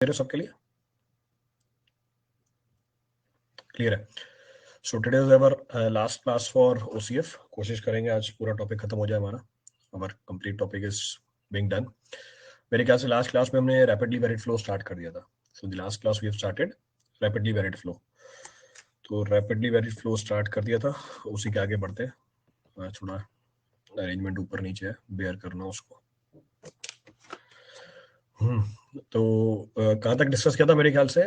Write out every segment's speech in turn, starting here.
है सबके लिए? क्लियर है? So today is our last class for OCF. कोशिश करेंगे आज पूरा टॉपिक खत्म हो जाए हमारा. हमारा complete topic is being done. मेरे ख्याल से लास्ट क्लास में हमने रैपिडली वेरिड फ्लो स्टार्ट कर दिया था. So the last class we have started rapidly varied flow. तो रैपिडली वेरिड फ्लो स्टार्ट कर दिया था, उसी के आगे बढ़ते हैं. थोड़ा अरेंजमेंट ऊपर नीचे है, बेयर करना उसको. तो कहाँ तक डिस्कस किया था? मेरे ख्याल से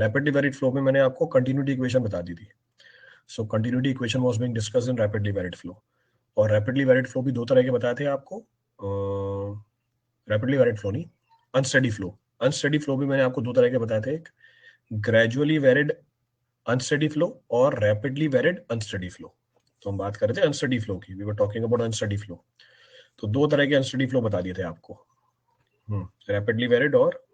रैपिडली वेरिड फ्लो में मैंने आपको कंटिन्यूटी इक्वेशन बता दी थी. So continuity equation was being discussed in rapidly varied flow. और रैपिडली वेरिड फ्लो भी दो तरह के बताए थे आपको. रैपिडली वेरिड फ्लो नहीं, अनस्टेडी फ्लो. अनस्टेडी फ्लो भी मैंने आपको दो तरह के बताए थे. एक ग्रेजुअली वेरिड अनस्टेडी फ्लो और रैपिडली वेरिड अनस्टेडी फ्लो. तो हम बात कर रहे थे अनस्टेडी फ्लो की. We were talking about unsteady flow. तो दो तरह के अनस्टेडी फ्लो बता दिए थे आपको, रैपिडली वेरिड और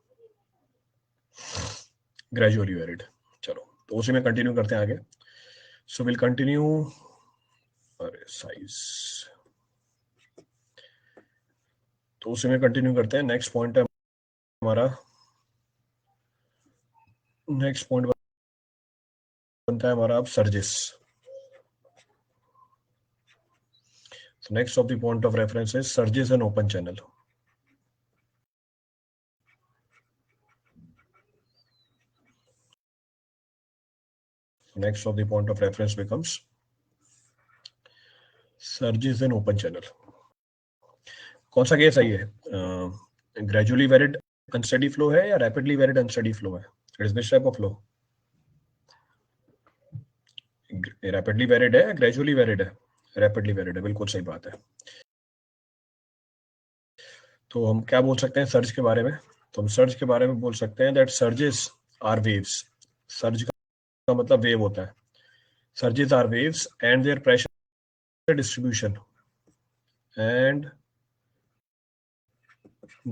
ग्रेजुअली वेरिड. चलो तो उसी में कंटिन्यू करते हैं आगे. So will continue. अरे साइज, तो उसी में कंटिन्यू करते हैं. नेक्स्ट पॉइंट है हमारा, नेक्स्ट पॉइंट बनता है हमारा अब सर्जिस. So next of the point of reference is surges and open channel. So next of the point of reference becomes surges and open channel. कौन सा केस सही है? ग्रेजुअली वेरिड अनस्टेडी फ्लो है या रैपिडली वेरिड अनस्टेडी फ्लो है? It is this type of flow. Rapidly varied है, gradually varied है? Rapidly varied है, बिल्कुल सही बात है. तो हम क्या बोल सकते हैं सर्ज के बारे में? तो हम सर्ज के बारे में बोल सकते हैं that surges are waves. Surge का मतलब वेव होता है. Surges are waves and their pressure distribution and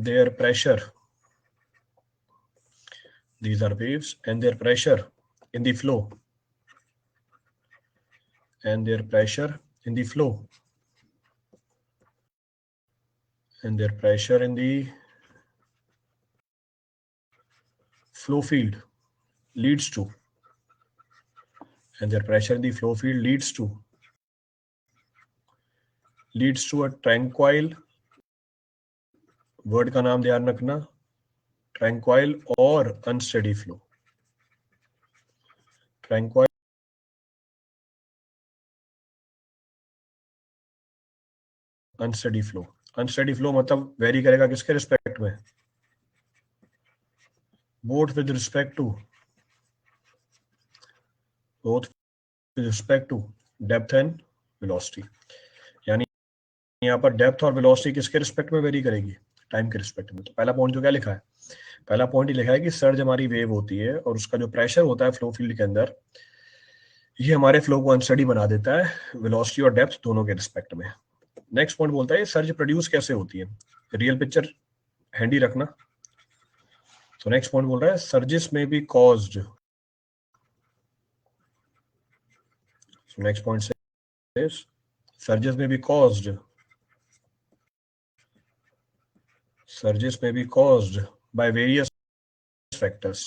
their pressure, these are waves, and their pressure in the flow, and their pressure in the flow, and their pressure in the flow field leads to, and their pressure in the flow field leads to a tranquil, word का नाम ध्यान रखना, tranquil और unsteady flow. Tranquil unsteady flow. Unsteady flow मतलब vary करेगा किसके respect में? Both with respect to depth and velocity. यानी यहाँ पर डेप्थ और वेलोसिटी किसके रिस्पेक्ट में वेरी करेगी? टाइम के रिस्पेक्ट में. तो पहला पॉइंट जो क्या लिखा है? पहला पॉइंट ही लिखा है कि सर्ज हमारी वेव होती है और उसका जो प्रेशर होता है फ्लो फील्ड के अंदर, ये हमारे फ्लो को अनस्टेडी बना देता है वेलोसिटी और डेप्थ दोनों के रिस्पेक्ट में. नेक्स्ट पॉइंट बोलता है सर्ज प्रोड्यूस कैसे होती है. रियल पिक्चर हैंडी रखना. तो नेक्स्ट पॉइंट बोल रहा है सर्जिस में बी कॉज्ड. नेक्स्ट पॉइंट से सर्जिस में B caused, surges may be caused by various factors.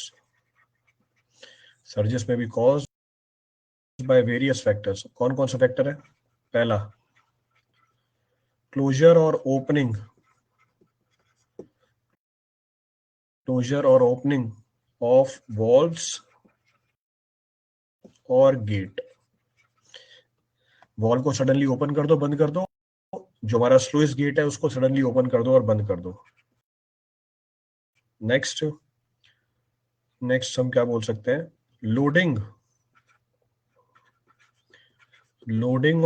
Surges may be caused by various factors. कौन कौन सा फैक्टर है? पहला क्लोजर और ओपनिंग, क्लोजर और ओपनिंग ऑफ वॉल्व्स और गेट. वॉल को सडनली ओपन कर दो, बंद कर दो. जो हमारा स्लोएस्ट गेट है उसको सडनली ओपन कर दो और बंद कर दो. नेक्स्ट हम क्या बोल सकते हैं? लोडिंग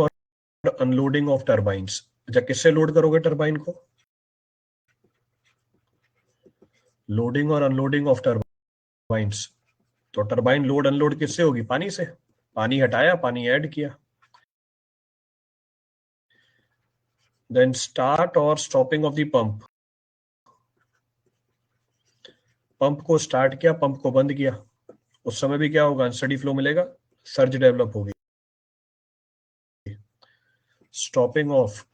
और अनलोडिंग ऑफ टर्बाइंस. अच्छा, किससे लोड करोगे टर्बाइन को? लोडिंग और अनलोडिंग ऑफ टर्बाइंस. तो टर्बाइन लोड अनलोड किससे होगी? पानी से. पानी हटाया, पानी ऐड किया. देन स्टार्ट और stopping of the pump. Pump को स्टार्ट किया, पंप को बंद किया, उस समय भी क्या होगा? अनस्टेडी फ्लो मिलेगा, सर्ज डेवलप होगी. Stopping of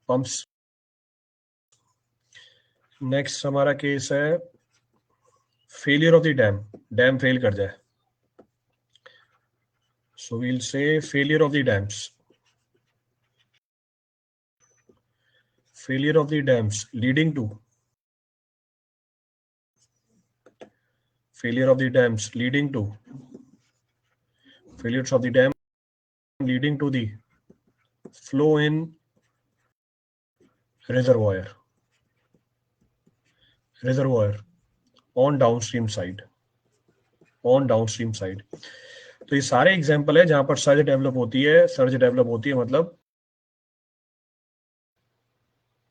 pumps. नेक्स्ट हमारा केस है failure of the dam, dam fail कर जाए, so we'll say failure of the dams, failure of the dams leading to, failure of the dams leading to, failures of the dam leading to the flow in reservoir, reservoir on downstream side, on downstream side. तो ये सारे example है जहां पर surge develop होती है, surge develop होती है मतलब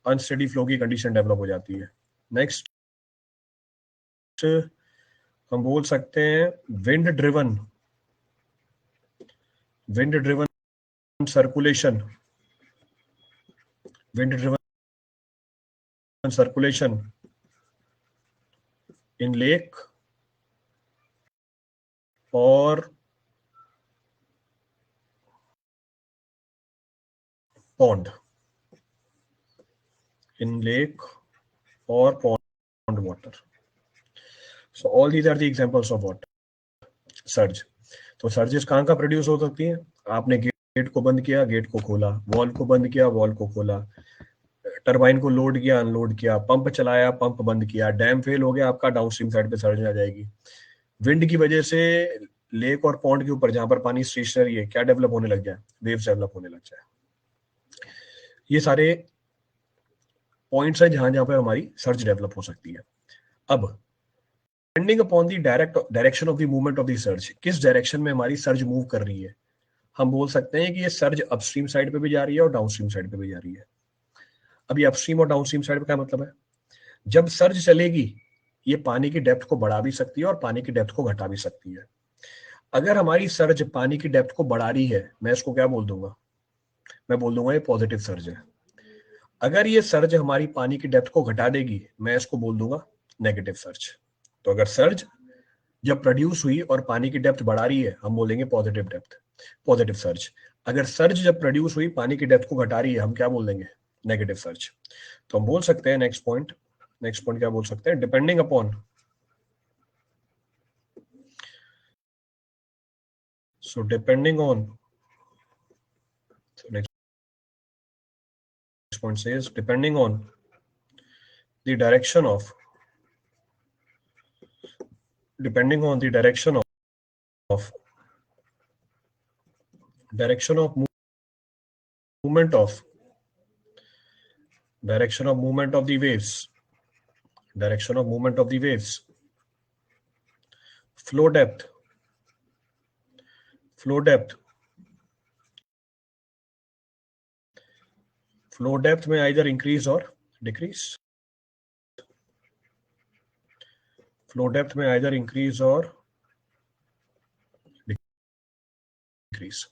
अनस्टेडी फ्लो की कंडीशन डेवलप हो जाती है। नेक्स्ट हम बोल सकते हैं wind driven, wind driven circulation, wind driven circulation in lake or pond, in lake or pond water. So all these are the examples of what surge. तो surges कहाँ का प्रोड्यूस हो सकती है? आपने गेट को बंद किया, गेट को खोला, वॉल को बंद किया, वॉल को खोला, टरबाइन को लोड किया, अनलोड किया, पंप चलाया, पंप बंद किया, डैम फेल हो गया, आपका डाउनस्ट्रीम साइड पे सर्ज आ जाएगी। विंड की वजह से लेक और पॉन्ड के ऊपर जहां पर पानी स्टेशनरी है, क्या डेवलप होने लग जाए? वेव्स डेवलप होने लग जाए। ये सारे पॉइंट्स है जहां जहां पर हमारी सर्ज डेवलप हो सकती है। अब depending upon the direction of the movement of the surge, किस डायरेक्शन में हमारी सर्ज मूव कर रही है, हम बोल सकते हैं कि ये सर्ज अपस्ट्रीम साइड पे भी जा रही है और डाउनस्ट्रीम साइड पे भी जा रही है। अब ये अपस्ट्रीम और डाउनस्ट्रीम साइड पे क्या मतलब है? जब सर्ज चलेगी ये पानी की डेप्थ को बढ़ा भी सकती है और पानी की डेप्थ को घटा भी सकती है। अगर हमारी सर्ज पानी की डेप्थ को बढ़ा रही है, मैं इसको क्या बोल दूंगा? मैं बोल दूंगा ये पॉजिटिव सर्ज है। अगर ये सर्ज हमारी पानी की डेप्थ को घटा देगी, मैं इसको बोल दूंगा नेगेटिव सर्ज। तो अगर सर्ज जब प्रोड्यूस हुई और पानी की डेप्थ बढ़ा रही है, हम बोलेंगे पॉजिटिव डेप्थ, पॉजिटिव सर्ज। अगर सर्ज जब प्रोड्यूस हुई पानी की डेप्थ को घटा रही है, हम क्या बोल देंगे? Negative surge. तो हम बोल सकते हैं नेक्स्ट पॉइंट क्या बोल सकते हैं? Depending upon, so depending on, so next point says depending on the direction of, depending on the direction of movement of, direction of movement of the waves, direction of movement of the waves, flow depth, flow depth, flow depth may either increase or decrease, flow depth may either increase or decrease.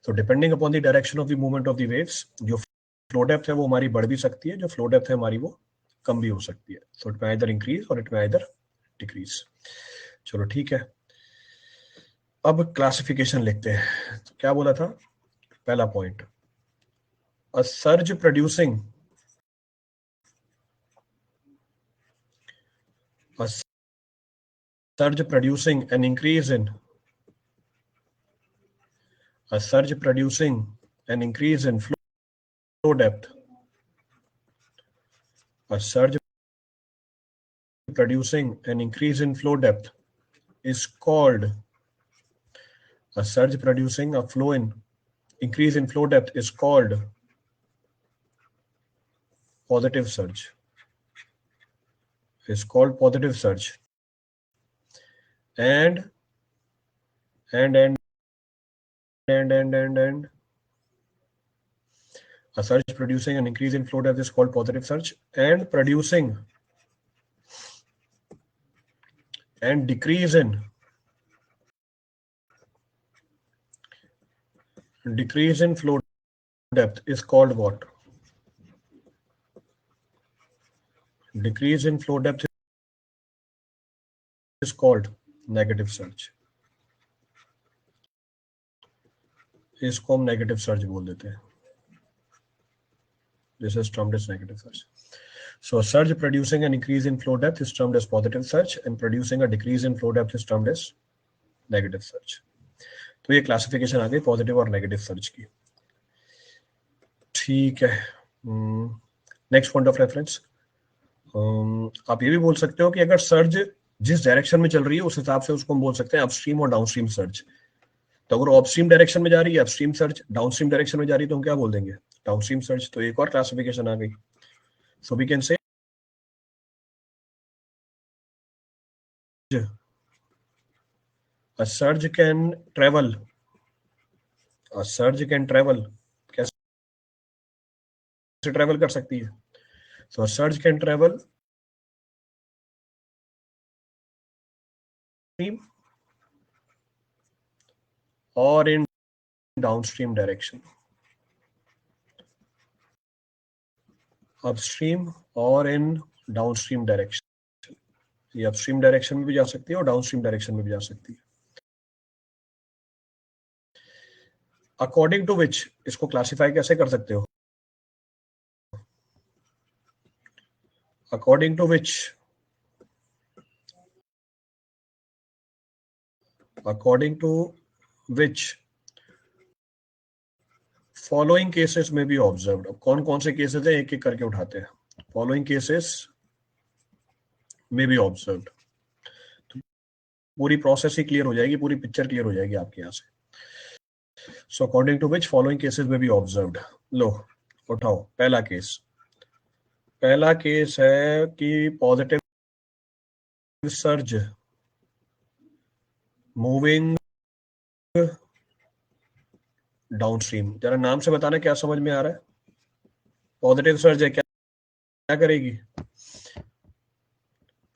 So depending upon the direction of the movement of the waves, जो flow depth है वो हमारी बढ़ भी सकती है, जो flow depth है हमारी वो कम भी हो सकती है। सो इट में आइदर इंक्रीज और इट में आइदर डिक्रीज। चलो ठीक है, अब क्लासिफिकेशन लिखते हैं। तो क्या बोला था? पहला point, a surge producing, a surge producing an increase in, a surge producing an increase in flow depth, a surge producing an increase in flow depth is called, a surge producing a flow in increase in flow depth is called positive surge, is called positive surge. And a surge producing an increase in flow depth is called positive surge, and producing and decrease in flow depth is called what? Decrease in flow depth is called negative surge. इसको हम negative surge बोल देते हैं। This is termed as negative surge. So surge producing an increase in flow depth is termed as positive surge, and producing a decrease in flow depth is termed as negative surge. तो ये classification आ गई positive और negative surge की. ठीक है. Next point of reference, आप ये भी बोल सकते हो कि अगर सर्ज जिस डायरेक्शन में चल रही है उस हिसाब से उसको हम बोल सकते हैं अपस्ट्रीम और डाउनस्ट्रीम सर्ज. तो अगर अपस्ट्रीम डायरेक्शन में जा रही है अपस्ट्रीम सर्ज, डाउनस्ट्रीम डायरेक्शन में जा रही है तो हम क्या बोल देंगे, डाउनस्ट्रीम सर्ज. तो एक और क्लासिफिकेशन आ गई. So we can say a surge can travel, कैसे ट्रेवल कर सकती है. So a surge can travel or in downstream direction, upstream or in downstream direction. ये अपस्ट्रीम डायरेक्शन में भी जा सकती है और डाउनस्ट्रीम डायरेक्शन में भी जा सकती है. अकॉर्डिंग टू विच, इसको क्लासिफाई कैसे कर सकते हो, according to which, according to which following cases में भी ऑब्जर्व्ड. अब कौन कौन से केसेस हैं एक एक करके उठाते हैं. फॉलोइंग केसेस में भी ऑब्जर्व्ड, तो पूरी प्रोसेस ही क्लियर हो जाएगी, पूरी पिक्चर क्लियर हो जाएगी आपके यहाँ से. So according to which following cases में भी ऑब्जर्व्ड. लो उठाओ पहला केस. पहला केस है कि पॉजिटिव सर्ज मूविंग डाउनस्ट्रीम. जरा नाम से बताना क्या समझ में आ रहा है. पॉजिटिव सर्ज है, क्या करेगी,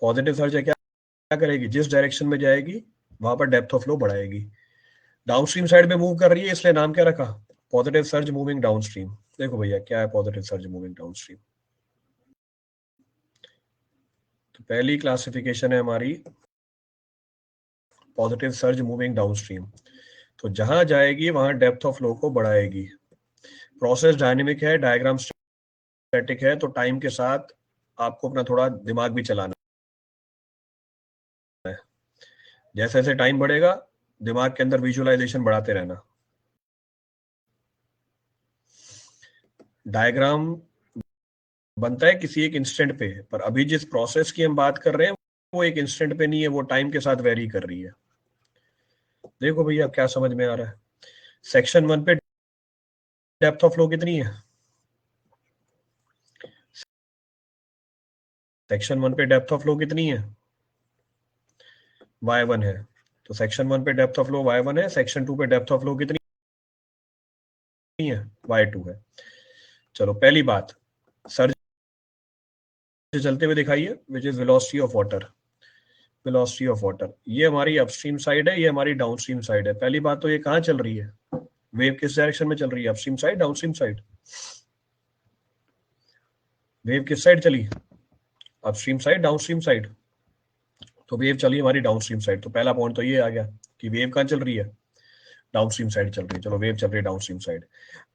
पॉजिटिव सर्ज है, क्या करेगी, जिस डायरेक्शन में जाएगी वहां पर डेप्थ ऑफ फ्लो बढ़ाएगी. डाउनस्ट्रीम साइड में मूव कर रही है इसलिए नाम क्या रखा, पॉजिटिव सर्ज मूविंग डाउनस्ट्रीम. देखो भैया क्या है पॉजिटिव सर्ज मूविंग डाउनस्ट्रीम. तो पहली क्लासिफिकेशन है हमारी पॉजिटिव सर्ज मूविंग डाउनस्ट्रीम. तो जहां जाएगी वहां डेप्थ ऑफ फ्लो को बढ़ाएगी. प्रोसेस डायनेमिक है, डायग्राम स्टैटिक है, तो टाइम के साथ आपको अपना थोड़ा दिमाग भी चलाना है. जैसे जैसे टाइम बढ़ेगा दिमाग के अंदर विजुअलाइजेशन बढ़ाते रहना. डायग्राम बनता है किसी एक इंस्टेंट पे, पर अभी जिस प्रोसेस की हम बात कर रहे हैं वो एक इंस्टेंट पे नहीं है, वो टाइम के साथ वेरी कर रही है. देखो भैया क्या समझ में आ रहा है. सेक्शन 1 पे डेप्थ ऑफ फ्लो कितनी है, सेक्शन 1 पे डेप्थ ऑफ फ्लो कितनी है, y1 है. तो सेक्शन 1 पे डेप्थ ऑफ फ्लो y1 है, सेक्शन 2 पे डेप्थ ऑफ फ्लो कितनी है, y2 है. चलो पहली बात, सर्ज चलते हुए दिखाइए, which is velocity of water. Velocity of water ये हमारी अपस्ट्रीम साइड है, ये हमारी डाउनस्ट्रीम साइड है. पहली बात तो ये कहाँ चल रही है, वेव किस डायरेक्शन में चल रही है, upstream side downstream side. Wave किस साइड चली, अपस्ट्रीम साइड डाउनस्ट्रीम साइड. तो वेव चली हमारी डाउनस्ट्रीम साइड. तो पहला पॉइंट तो ये आ गया कि वेव कहाँ चल रही है, डाउनस्ट्रीम साइड चल रही है. चलो वेव चल रही है डाउनस्ट्रीम साइड.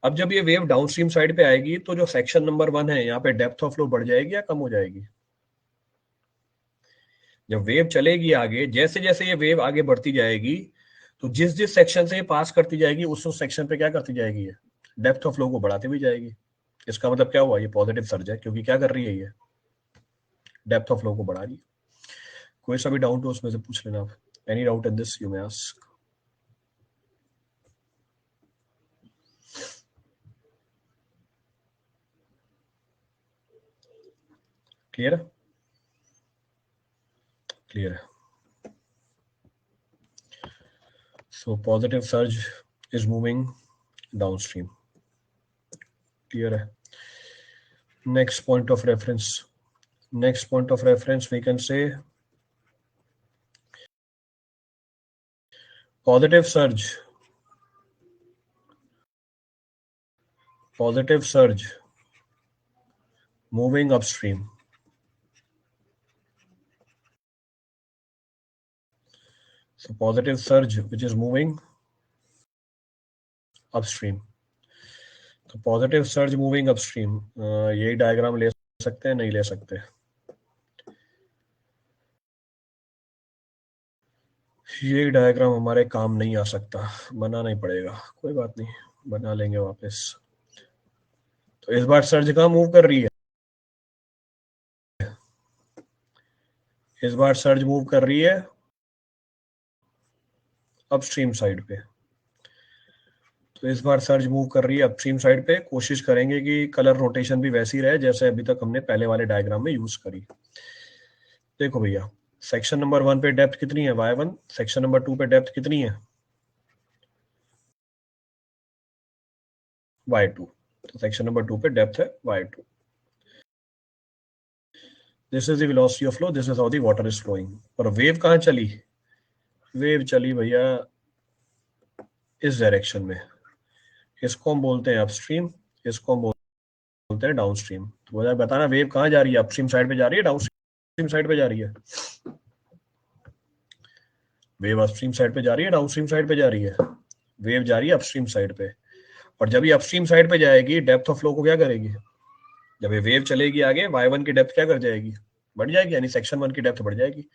अब जब ये वेव डाउनस्ट्रीम साइड पे आएगी तो जो सेक्शन नंबर 1 है यहाँ पे डेप्थ ऑफ फ्लो बढ़ जाएगी या कम हो जाएगी. जब वेव चलेगी आगे, जैसे जैसे ये वेव आगे बढ़ती जाएगी तो जिस जिस सेक्शन से पास करती जाएगी उस सेक्शन पे क्या करती जाएगी, ये डेप्थ ऑफ फ्लो को बढ़ाती भी जाएगी. इसका मतलब क्या हुआ, ये पॉजिटिव सर्ज है, क्योंकि क्या कर रही है, ये डेप्थ ऑफ फ्लो को बढ़ा रही है. कोई सा भी डाउट हो उसमें से पूछ लेना आप. Any doubt in this you may ask. Clear है, क्लियर है. So positive surge is moving downstream. Clear है. Next point of reference. Next point of reference we can say positive surge. Positive surge moving upstream. So positive surge which is moving upstream. तो positive surge moving upstream, यही diagram ले सकते हैं, नहीं ले सकते। ये डायग्राम हमारे काम नहीं आ सकता, बनाना ही पड़ेगा, कोई बात नहीं, बना लेंगे वापस। तो इस बार सर्ज कहाँ मूव कर रही है? इस बार सर्ज मूव कर रही है अपस्ट्रीम साइड पे। तो इस बार सर्ज मूव कर रही है अपस्ट्रीम साइड पे। कोशिश करेंगे कि कलर रोटेशन भी वैसी रहे जैसे अभी तक हमने पहले वाले डायग्राम में यूज करी। देखो भैया, सेक्शन नंबर 1 पे डेप्थ कितनी है? y1। सेक्शन नंबर 2 पे डेप्थ कितनी है? y2। तो सेक्शन नंबर 2 पे डेप्थ है y2। This is the velocity of flow, this is how the water is flowing. और वेव कहाँ चली? वेव चली भैया इस डायरेक्शन में। इसको हम बोलते हैं अपस्ट्रीम, इसको हम बोलते हैं डाउनस्ट्रीम। तो मुझे बताना वेव कहाँ जा रही है? अपस्ट्रीम साइड पे जा रही है, डाउनस्ट्रीम साइड पे जा रही है? वेव अपस्ट्रीम साइड पे जा रही है, डाउनस्ट्रीम साइड पे जा रही है? वेव जा रही है अपस्ट्रीम साइड पे। और जब ये अपस्ट्रीम साइड पे जाएगी, डेप्थ ऑफ फ्लो को क्या करेगी? जब ये वेव चलेगी आगे, y1 की डेप्थ क्या कर जाएगी? बढ़ जाएगी, यानी सेक्शन 1 की डेप्थ बढ़ जाएगी।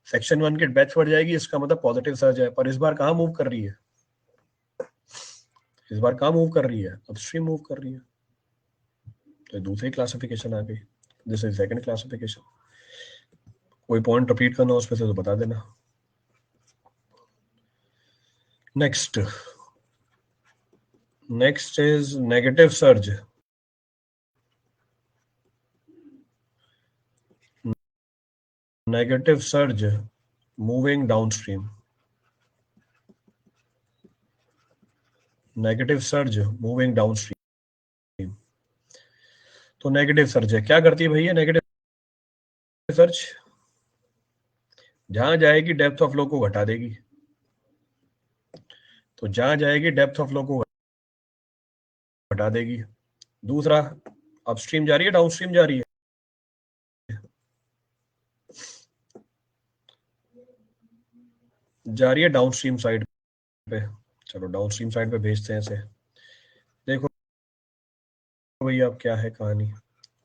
सेक्शन 1 की डेप्थ बढ़ जाएगी, इसका मतलब पॉजिटिव सर्ज है। पर इस बार कहाँ मूव कर रही है? इस बार कहाँ मूव कर रही है? अपस्ट्रीम मूव कर रही है। तो दूसरी क्लासिफिकेशन आ गई, दिस इज सेकंड क्लासिफिकेशन। कोई पॉइंट रिपीट करना उसमें से तो बता देना। Next is negative surge. Negative surge moving downstream. Negative surge moving downstream. तो नेगेटिव सर्ज है, क्या करती है भैया नेगेटिव सर्ज? जहां जाएगी डेप्थ ऑफ फ्लो को घटा देगी। तो जहां जाएगी डेप्थ ऑफ फ्लो को घटा देगी। दूसरा, अपस्ट्रीम जा रही है, डाउनस्ट्रीम जा रही है? जा रही है डाउनस्ट्रीम साइड पे। चलो डाउनस्ट्रीम साइड पे भेजते हैं इसे। देखो भैया अब क्या है कहानी।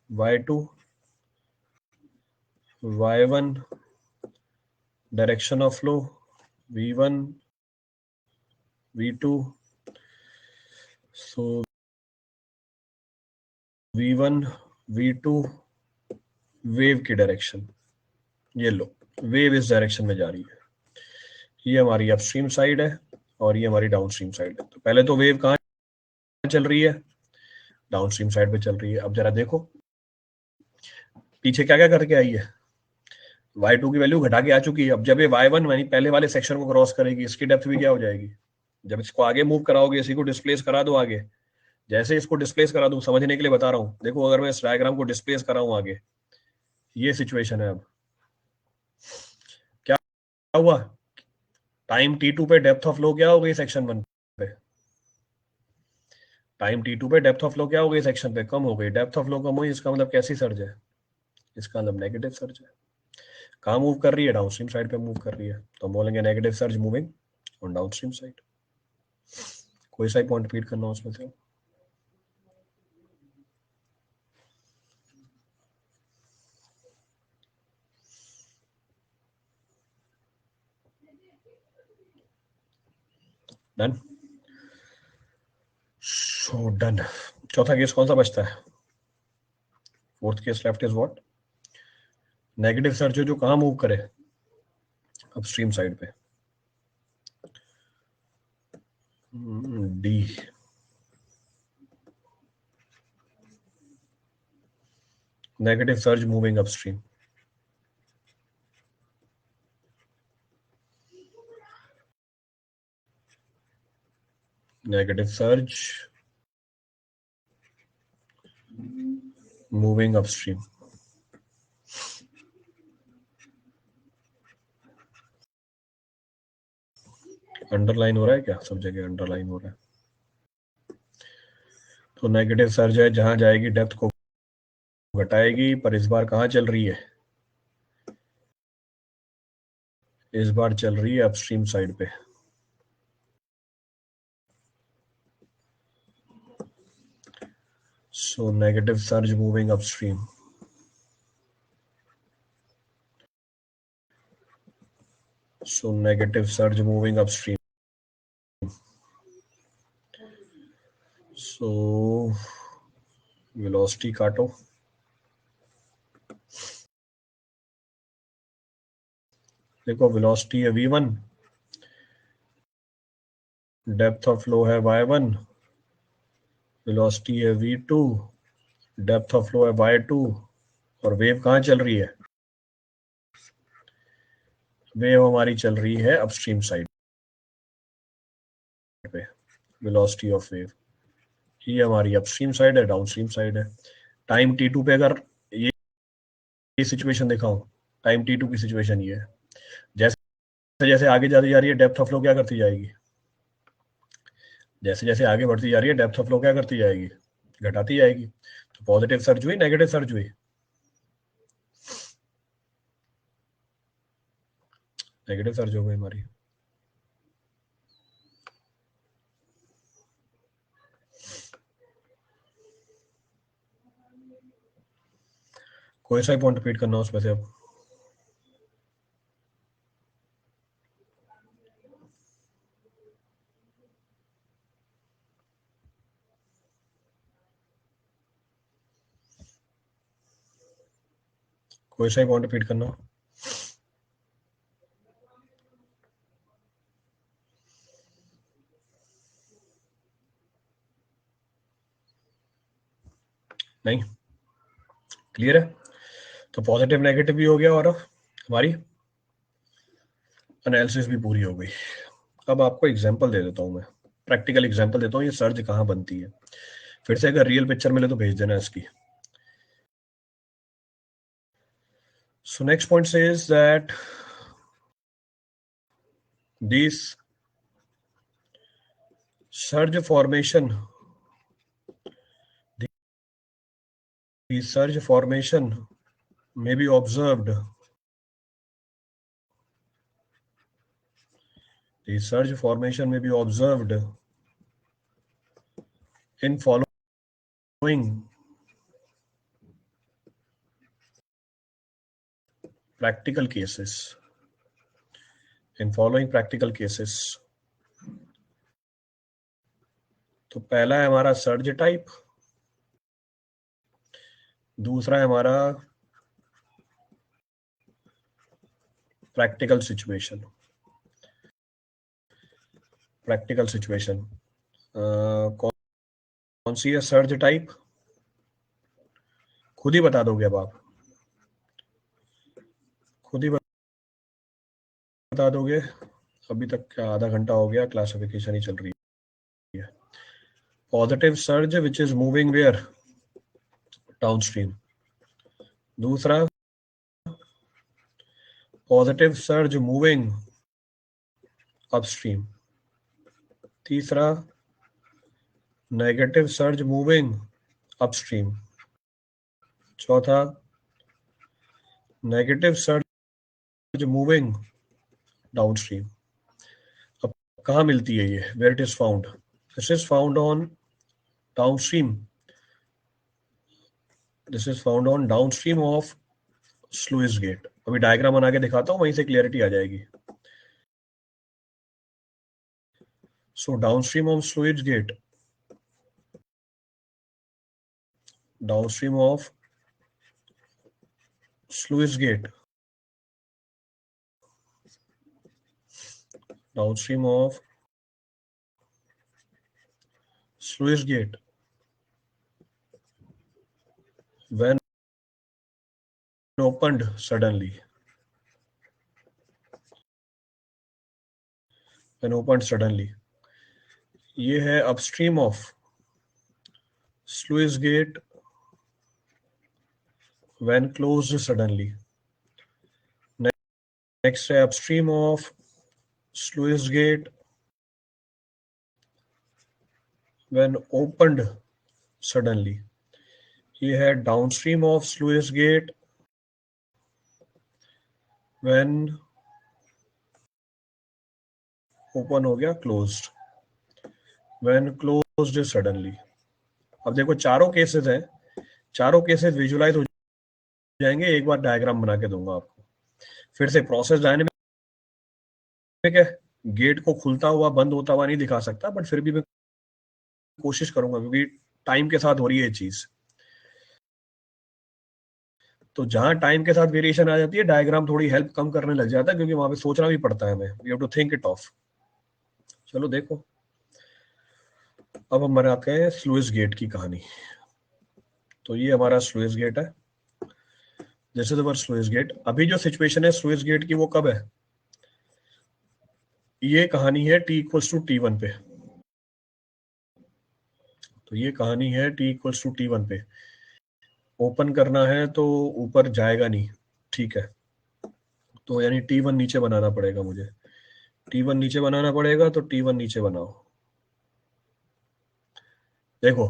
y2 y1 direction of flow v1 v2। So v1 v2 wave की डायरेक्शन, ये लो, वेव इस डायरेक्शन में जा रही है। ये हमारी अपस्ट्रीम साइड है और ये हमारी डाउनस्ट्रीम साइड है। तो पहले तो वेव कहाँ चल रही है? डाउनस्ट्रीम साइड पे चल रही है। अब जरा देखो पीछे क्या क्या करके आई है। y2 की वैल्यू घटा के आ चुकी है। अब जब ये y1 यानी पहले वाले सेक्शन को क्रॉस करेगी, इसकी डेप्थ भी क्या हो जाएगी? जब इसको आगे मूव कराओगे, इसी को डिस्प्लेस करा दो आगे। जैसे इसको डिस्प्लेस करा दूं, समझने के लिए बता रहा हूं, देखो अगर मैं इस डायग्राम को डिस्प्लेस कराऊं आगे, ये सिचुएशन है। अब क्या हुआ? टाइम t2 पे डेप्थ ऑफ फ्लो क्या हो गई सेक्शन 1 पे? टाइम t2 पे डेप्थ ऑफ फ्लो क्या हो गई सेक्शन पे? कम हो गई। डेप्थ ऑफ फ्लो कम हुई, इसका मतलब कैसी सर्ज है? इसका मतलब नेगेटिव सर्ज है। कहाँ मूव कर रही है? डाउनस्ट्रीम साइड पे मूव कर रही है। तो हम बोलेंगे negative surge moving on downstream side. कोई सा ही पॉइंट रिपीट करना उसमें से। डन। So done. चौथा केस कौन सा बचता है? Fourth case left is what? Negative surge जो कहाँ मूव करे? अपस्ट्रीम साइड पे। D. Negative surge moving upstream. Negative surge moving upstream. Underline हो रहा है क्या? सब जगह अंडरलाइन हो रहा है। तो नेगेटिव सर्ज है, जहां जाएगी डेप्थ को घटाएगी। पर इस बार कहाँ चल रही है? इस बार चल रही है अपस्ट्रीम साइड पे। So negative surge moving upstream. So negative surge moving upstream. So velocity काटो, देखो velocity है v1, डेप्थ ऑफ फ्लो है y1, velocity है v2, डेप्थ ऑफ फ्लो है y2, और वेव कहाँ चल रही है? वेव हमारी चल रही है अपस्ट्रीम साइड पे, वेलोसिटी ऑफ वेव। ये हमारी अपस्ट्रीम साइड है, डाउनस्ट्रीम साइड है। टाइम t2 पे अगर ये सिचुएशन दिखाऊं, टाइम t2 की सिचुएशन ये है, जैसे जैसे आगे जाती जा रही है डेप्थ ऑफ फ्लो क्या करती जाएगी? जैसे जैसे आगे बढ़ती जा रही है डेप्थ ऑफ फ्लो क्या करती जाएगी? घटाती जाएगी। तो पॉजिटिव सर्ज हुई, नेगेटिव सर्ज हुई? नेगेटिव सर्ज हो गई हमारी। कोई सा पॉइंट रिपीट करना उसमें से अब? कोई सा पॉइंट रिपीट करना। नहीं, क्लियर है? तो पॉजिटिव नेगेटिव भी हो गया और हमारी एनालिसिस भी पूरी हो गई। अब आपको एग्जांपल दे देता हूं मैं, प्रैक्टिकल एग्जांपल देता हूँ, ये सर्ज कहाँ बनती है। फिर से अगर रियल पिक्चर मिले तो भेज देना इसकी। So next point says that this surge formation, the surge formation may be observed. The surge formation may be observed in following practical cases. In following practical cases. तो पहला है हमारा सर्ज टाइप, दूसरा है हमारा प्रैक्टिकल सिचुएशन। प्रैक्टिकल सिचुएशन कौन सी है surge type? खुद ही बता दोगे अब आप, खुद ही बता दोगे। अभी तक क्या आधा घंटा हो गया, क्लासिफिकेशन ही चल रही है। Positive surge which is moving where? Downstream. दूसरा पॉजिटिव सर्ज मूविंग अपस्ट्रीम। तीसरा नेगेटिव सर्ज मूविंग अपस्ट्रीम। चौथा नेगेटिव सर्ज मूविंग डाउनस्ट्रीम। अब कहाँ मिलती है ये? Where it is found? This is found on downstream. This is found on downstream of sluice gate. अभी diagram बना के दिखाता हूँ, वहीं से क्लियरिटी आ जाएगी। So downstream of sluice gate, downstream of sluice gate, downstream of sluice gate, when opened suddenly, when opened suddenly, ये है upstream of sluice gate when closed suddenly. Next है upstream of sluice gate when opened suddenly. ये है downstream of sluice gate when open हो गया, closed, when closed suddenly. अब देखो चारों केसेस हैं, चारों केसेस विजुलाइज हो जाएंगे, एक बार डायग्राम बना के दूंगा आपको। फिर से प्रोसेस डायनेमिक क्या गेट को खुलता हुआ बंद होता हुआ नहीं दिखा सकता, बट फिर भी मैं कोशिश करूंगा क्योंकि टाइम के साथ हो रही है चीज। तो जहां टाइम के साथ वेरिएशन आ जाती है, डायग्राम थोड़ी हेल्प कम करने लग जाता है, क्योंकि वहां पे सोचना भी पड़ता है हमें, we have to think it of. चलो देखो, अब हम बनाते हैं स्लुइस गेट की कहानी। तो ये हमारा स्लुइस गेट है, जैसे तो स्लुइस गेट। अभी जो सिचुएशन है स्लुइस गेट की, वो कब है? ये कहानी है t इक्वल्स टू T1 पे। तो ये कहानी है t इक्वल्स टू T1 पे। ओपन करना है तो ऊपर जाएगा नहीं, ठीक है। तो यानी T1 नीचे बनाना पड़ेगा मुझे। T1 नीचे बनाना पड़ेगा, तो T1 नीचे बनाओ। देखो,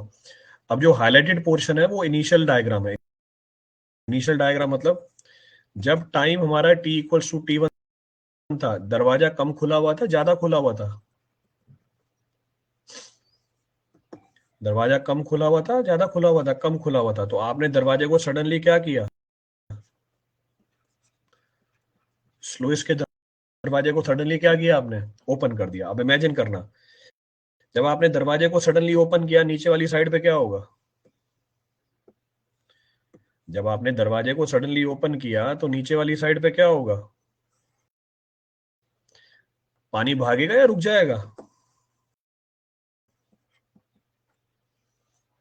अब जो हाईलाइटेड पोर्शन है वो इनिशियल डायग्राम है। इनिशियल डायग्राम मतलब जब टाइम हमारा t इक्वल्स टू T1 था, दरवाजा कम खुला हुआ था, ज्यादा खुला हुआ था? दरवाजा कम खुला हुआ था, ज्यादा खुला हुआ था? कम खुला हुआ था। तो आपने दरवाजे को सडनली क्या किया? स्लोइस के दरवाजे को सडनली क्या किया आपने? ओपन कर दिया। अब इमेजिन करना, जब आपने दरवाजे को सडनली ओपन किया, नीचे वाली साइड पे क्या होगा? जब आपने दरवाजे को सडनली ओपन किया तो नीचे वाली साइड पे क्या होगा? पानी भागेगा या रुक जाएगा?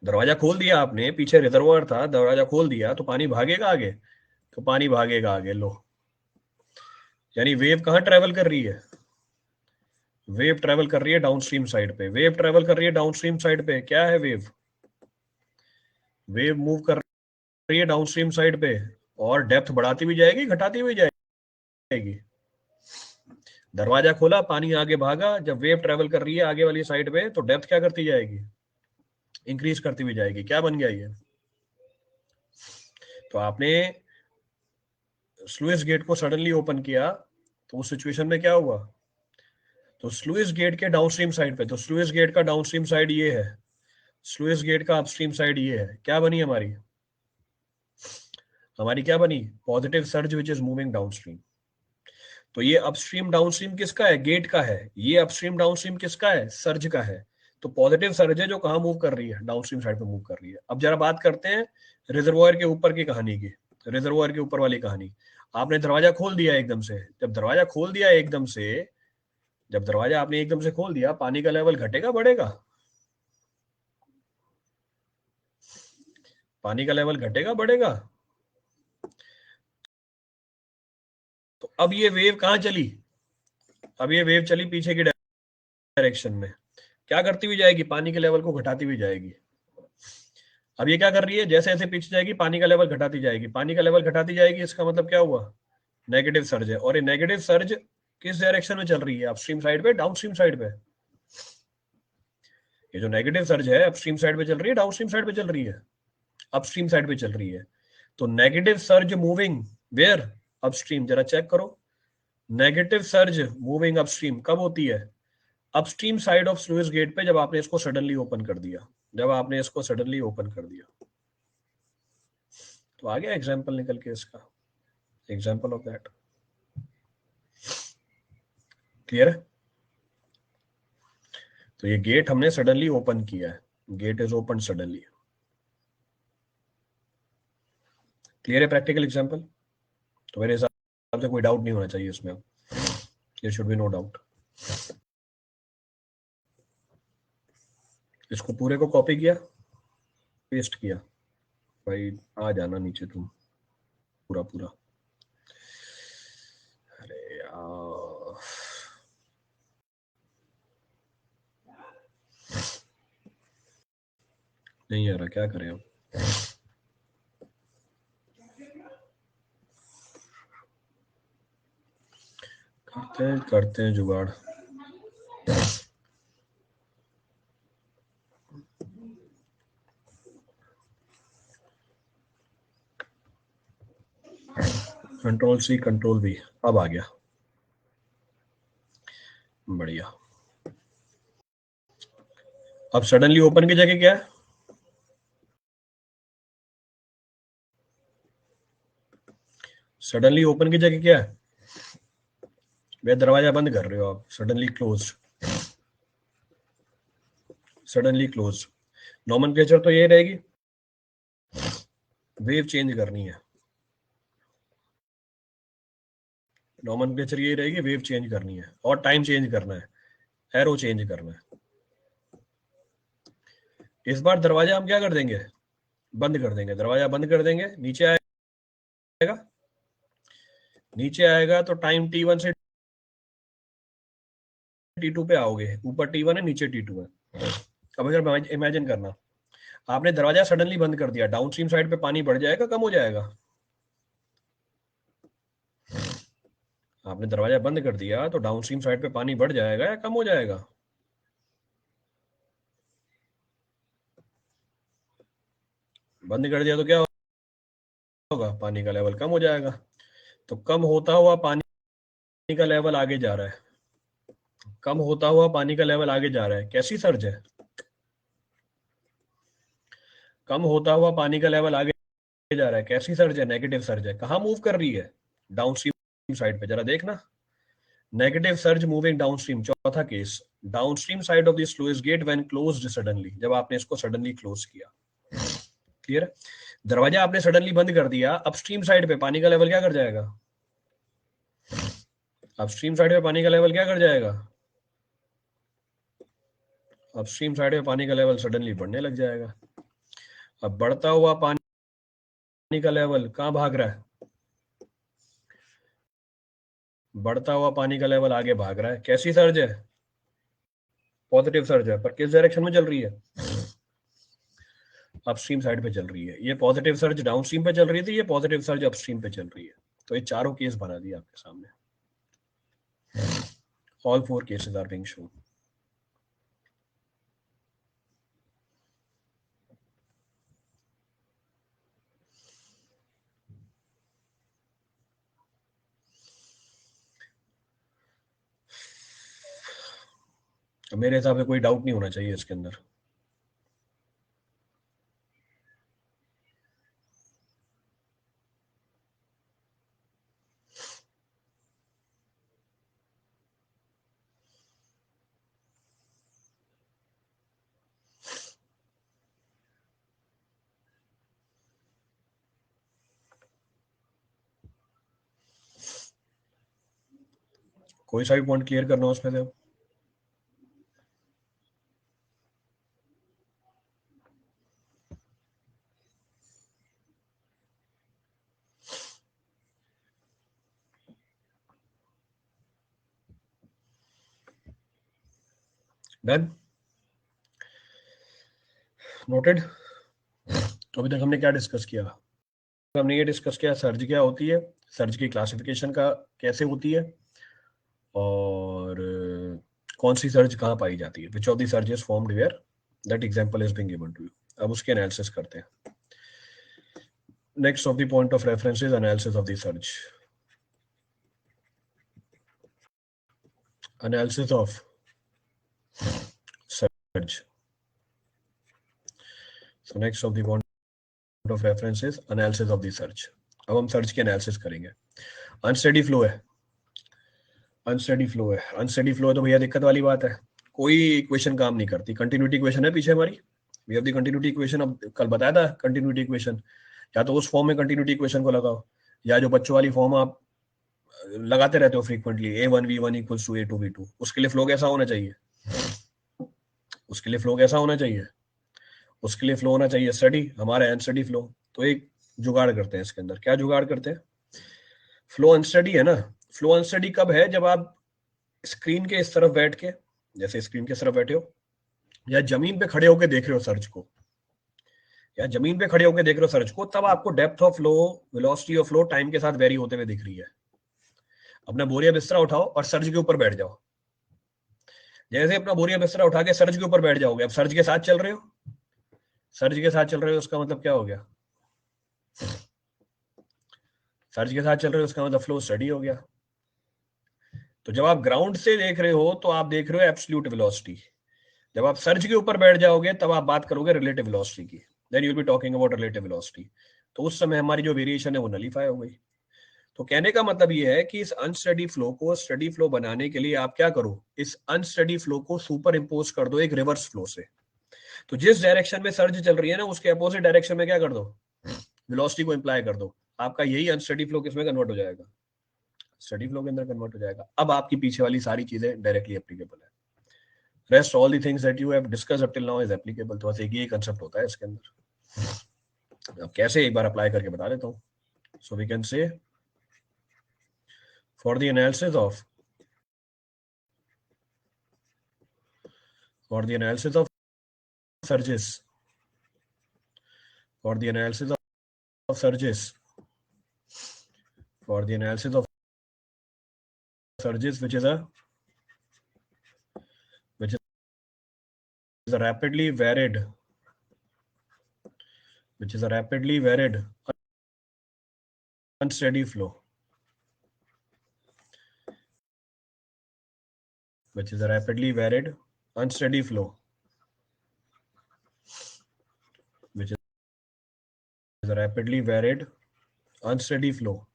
दरवाजा खोल दिया आपने, पीछे रिजर्वायर था, दरवाजा खोल दिया तो पानी भागेगा आगे? तो पानी भागेगा आगे। लो, यानी वेव कहाँ ट्रेवल कर रही है? वेव ट्रेवल कर रही है डाउनस्ट्रीम साइड पे। वेव ट्रेवल कर रही है डाउनस्ट्रीम साइड पे। क्या है वेव? वेव मूव कर रही है डाउनस्ट्रीम साइड पे, और डेप्थ बढ़ाती भी जाएगी, घटाती भी जाएगी। दरवाजा खोला, पानी आगे भागा। जब वेव ट्रेवल कर रही है आगे वाली साइड पे, तो डेप्थ क्या करती जाएगी? इंक्रीज करती भी जाएगी। क्या बन गया ये? तो आपने स्लुइस गेट को सडनली ओपन किया, तो उस सिचुएशन में क्या हुआ? तो स्लुइस गेट के डाउनस्ट्रीम साइड पे, तो स्लुइस गेट का डाउनस्ट्रीम साइड ये है, स्लुइस गेट का अपस्ट्रीम साइड ये है। क्या बनी हमारी? हमारी क्या बनी? Positive surge which is moving downstream. तो ये अपस्ट्रीम डाउनस्ट्रीम किसका है? गेट का है। ये अपस्ट्रीम डाउनस्ट्रीम किसका है? सर्ज का है। तो पॉजिटिव सर्ज है जो कहाँ मूव कर रही है? डाउनस्ट्रीम साइड पे मूव कर रही है। अब जरा बात करते हैं रिजर्वॉयर के ऊपर की कहानी की। रिजर्वॉयर के ऊपर वाली कहानी, आपने दरवाजा खोल दिया एकदम से। जब दरवाजा खोल दिया एकदम से, जब दरवाजा आपने एकदम से खोल दिया, पानी का लेवल घटेगा बढ़ेगा? पानी का लेवल घटेगा बढ़ेगा? तो अब ये वेव कहाँ चली? अब ये वेव चली पीछे की डायरेक्शन में। क्या करती हुई जाएगी? पानी के लेवल को घटाती हुई जाएगी। अब ये क्या कर रही है? जैसे जैसे पीछे जाएगी, पानी का लेवल घटाती जाएगी। पानी का लेवल घटाती जाएगी, इसका मतलब क्या हुआ? नेगेटिव सर्ज है। और ये नेगेटिव सर्ज किस डायरेक्शन में चल रही है? अपस्ट्रीम साइड पे, डाउनस्ट्रीम साइड पे? ये जो नेगेटिव सर्ज है अपस्ट्रीम साइड पे चल रही है, डाउनस्ट्रीम साइड पे चल रही है? अपस्ट्रीम साइड पे चल रही है। तो negative surge moving where? Upstream. जरा चेक करो, नेगेटिव सर्ज मूविंग अपस्ट्रीम कब होती है? Upstream side of sluice gate पे, जब आपने इसको सडनली ओपन कर दिया। जब आपने इसको सडनली ओपन कर दिया, तो आ गया एग्जाम्पल निकल के इसका, एग्जाम्पल ऑफ दैट। क्लियर है? तो ये गेट हमने सडनली ओपन किया है, gate is open suddenly. Clear है प्रैक्टिकल एग्जाम्पल? तो मेरे हिसाब से कोई डाउट नहीं होना चाहिए इसमें, there should be no doubt. इसको पूरे को कॉपी किया, पेस्ट किया। भाई आ जाना नीचे तुम, पूरा पूरा। अरे यार, नहीं आ रहा, क्या करें अब? करते हैं जुगाड़। कंट्रोल सी कंट्रोल वी, अब आ गया, बढ़िया। अब सडनली ओपन की जगह क्या है? सडनली ओपन की जगह क्या है? भैया दरवाजा बंद कर रहे हो आप, suddenly close, suddenly close. Nomenclature तो ये रहेगी, वेव चेंज करनी है, नॉमेनक्लेचर ये रहेगी, वेव चेंज करनी है और टाइम चेंज करना है, एरो चेंज करना है। इस बार दरवाजा हम क्या कर देंगे, बंद कर देंगे, दरवाजा बंद कर देंगे, नीचे आएगा, नीचे आएगा तो टाइम t1 से t2 पे आओगे, ऊपर t1 है नीचे t2 है। अब अगर इमेजिन करना, आपने दरवाजा सडनली बंद कर दिया, डाउनस्ट्रीम साइड पे पानी बढ़ जाएगा कम हो जाएगा? आपने दरवाजा बंद कर दिया तो डाउनस्ट्रीम साइड पे पानी बढ़ जाएगा या कम हो जाएगा? बंद कर दिया तो क्या होगा, पानी का लेवल कम हो जाएगा। तो कम होता हुआ पानी का लेवल आगे जा रहा है, कम होता हुआ पानी का लेवल आगे जा रहा है, कैसी सर्ज है? कम होता हुआ पानी का लेवल आगे जा रहा है, कैसी सर्ज है? नेगेटिव सर्ज है। कहाँ मूव कर रही है? डाउनस्ट्रीम साइड पे, जरा देखना, नेगेटिव सर्ज मूविंग डाउनस्ट्रीम। चौथा case, downstream side of the sluice get when closed suddenly, जब आपने इसको सडनली क्लोज किया। क्लियर? दरवाजा आपने सडनली बंद कर दिया, अपस्ट्रीम साइड पे पानी का लेवल क्या कर जाएगा? अपस्ट्रीम साइड पे पानी का लेवल क्या कर जाएगा? अपस्ट्रीम साइड पे पानी का लेवल सडनली बढ़ने लग जाएगा। अब बढ़ता हुआ पानी का लेवल कहाँ भाग रहा है? बढ़ता हुआ पानी का लेवल आगे भाग रहा है, कैसी सर्ज है? पॉजिटिव सर्ज है, पर किस डायरेक्शन में चल रही है? अपस्ट्रीम साइड पे चल रही है। ये पॉजिटिव सर्ज डाउनस्ट्रीम पे चल रही थी, ये पॉजिटिव सर्ज अपस्ट्रीम पे चल रही है। तो ये चारों केस बना दिए आपके सामने, all four cases are being shown. मेरे हिसाब से कोई डाउट नहीं होना चाहिए इसके अंदर। कोई सा भी पॉइंट क्लियर करना हो उसमें से। Done, noted. तो अभी तक हमने क्या डिस्कस किया? हमने ये डिस्कस किया सर्ज क्या होती है, सर्ज की क्लासिफिकेशन का कैसे होती है, और कौन सी सर्ज कहाँ पाई जाती है, which of the surge is formed where, that example is being given to you. अब उसके एनालिसिस करते हैं। Next of the point of reference is analysis of the surge, analysis of surge. So next of the point of reference is analysis of the surge. अब हम surge की analysis करेंगे। Unsteady flow है, unsteady flow है, unsteady flow है तो भैया दिक्कत वाली बात है, कोई इक्वेशन काम नहीं करती। कंटिन्यूटी इक्वेशन है पीछे हमारी, we have the continuity equation. अब कल बताया था कंटिन्यूटी इक्वेशन, या तो उस फॉर्म में कंटिन्यूटी इक्वेशन को लगाओ, या जो बच्चों वाली फॉर्म आप लगाते रहते हो frequently, a1v1 equals to a2v2, उसके लिए फ्लो कैसा होना चाहिए? उसके लिए फ्लो कैसा होना चाहिए? उसके लिए फ्लो होना चाहिए स्टडी, हमारा अनस्टडी फ्लो। तो एक जुगाड़ करते हैं इसके अंदर। क्या जुगाड़ करते हैं? फ्लो अनस्टडी है ना, फ्लो अनस्टडी कब है? जब आप स्क्रीन के इस तरफ बैठ के, जैसे स्क्रीन के इस तरफ बैठे हो, या जमीन पे खड़े होकर देख रहे हो सर्च को, या जमीन पे खड़े होकर देख रहे हो सर्च को, तब आपको depth of flow, velocity of flow time के साथ वेरी होते हुए दिख रही है। अपना बोरिया बिस्तरा उठाओ और सर्च के ऊपर बैठ जाओ। जैसे अपना बोरिया बिस्तरा उठा के सर्च के ऊपर बैठ जाओगे, अब सर्च के साथ चल रहे हो, सर्च के साथ चल रहे हो, उसका मतलब क्या हो गया? सर्च के साथ चल रहे हो उसका मतलब फ्लो स्टडी हो गया। तो जब आप ग्राउंड से देख रहे हो तो आप देख रहे हो एब्सोल्यूट वेलोसिटी, जब आप सर्च के ऊपर बैठ जाओगे तब आप बात करोगे रिलेटिव वेलोसिटी की, then you will be talking about relative velocity. तो उस समय हमारी जो वेरिएशन है वो नलीफाई हो गई। तो कहने का मतलब ये है कि इस अनस्टडी फ्लो को स्टडी फ्लो बनाने के लिए आप क्या करो, इस अनस्टडी फ्लो को सुपर इम्पोज कर दो एक रिवर्स फ्लो से। तो जिस डायरेक्शन में सर्ज चल रही है ना, उसके अपोजिट डायरेक्शन में क्या कर दो, वेलोसिटी को इंप्लाई कर दो। आपका यही अनस्टडी फ्लो किसमें कन्वर्ट हो जाएगा, स्टडी फ्लो के अंदर कन्वर्ट हो जाएगा। अब आपकी पीछे वाली सारी चीजें डायरेक्टली एप्लीकेबल है। Rest all the things that you have discuss up till now is applicable. तो बस एक ही कंसेप्ट होता है इसके अंदर। अब कैसे, एक बार अप्लाई करके बता देता हूँ। So we can say for the analysis of surges, for the analysis of surges, for the analysis of surges, which is a rapidly varied, unsteady flow, which is a rapidly varied unsteady flow, which is a rapidly varied unsteady flow.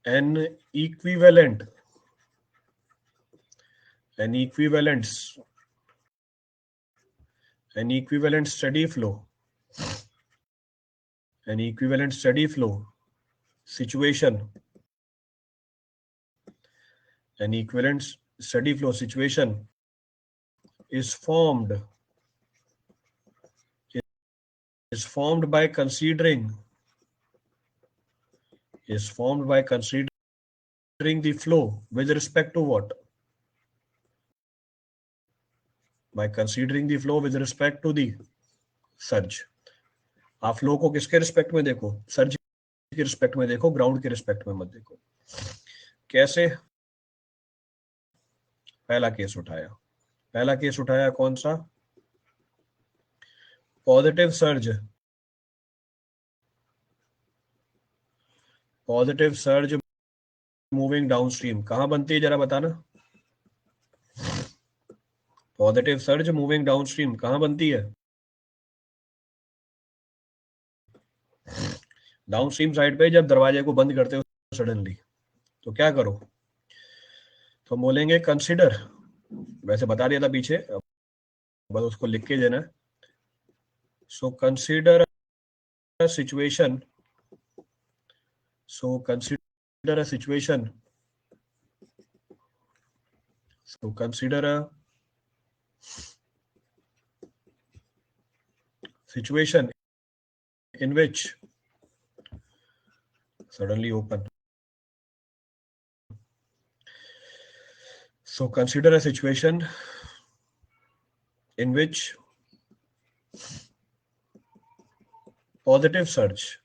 An equivalent steady flow, situation, an equivalent steady flow situation is formed by considering the flow with respect to what? By considering the flow with respect to the surge. आप flow को किसके respect में देखो, surge के respect में देखो, ground के respect में मत देखो। कैसे? पहला केस उठाया कौन सा, पॉजिटिव सर्ज मूविंग डाउनस्ट्रीम। कहां बनती है जरा बताना, पॉजिटिव सर्ज मूविंग डाउनस्ट्रीम कहां बनती है, डाउनस्ट्रीम साइड पे। जब दरवाजे को बंद करते हो सडनली तो क्या करो, तो बोलेंगे कंसिडर, वैसे बता दिया था पीछे, बस उसको लिख के देना। So consider a situation in which suddenly open. So consider a situation in which positive surge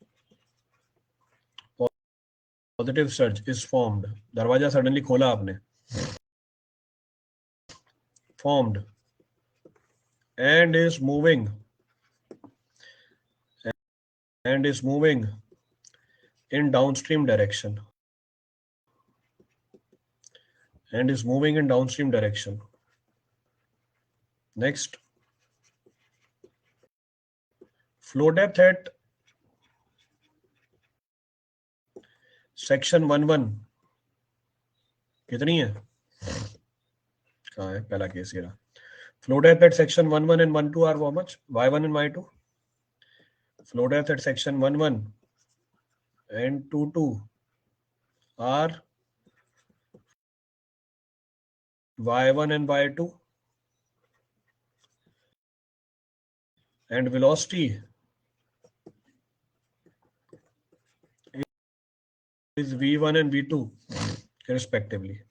is formed. दरवाजा सडनली खोला आपने, formed and is moving in downstream direction. Next, flow depth at section 1-1 कितनी है, कहाँ है पहला case ये रहा। Flow depth at section 1-1 and 1-2 are how much? Y1 and Y2. Flow depth at section 1-1 and 2-2 are Y1 and Y2, and velocity is V1 and V2 respectively.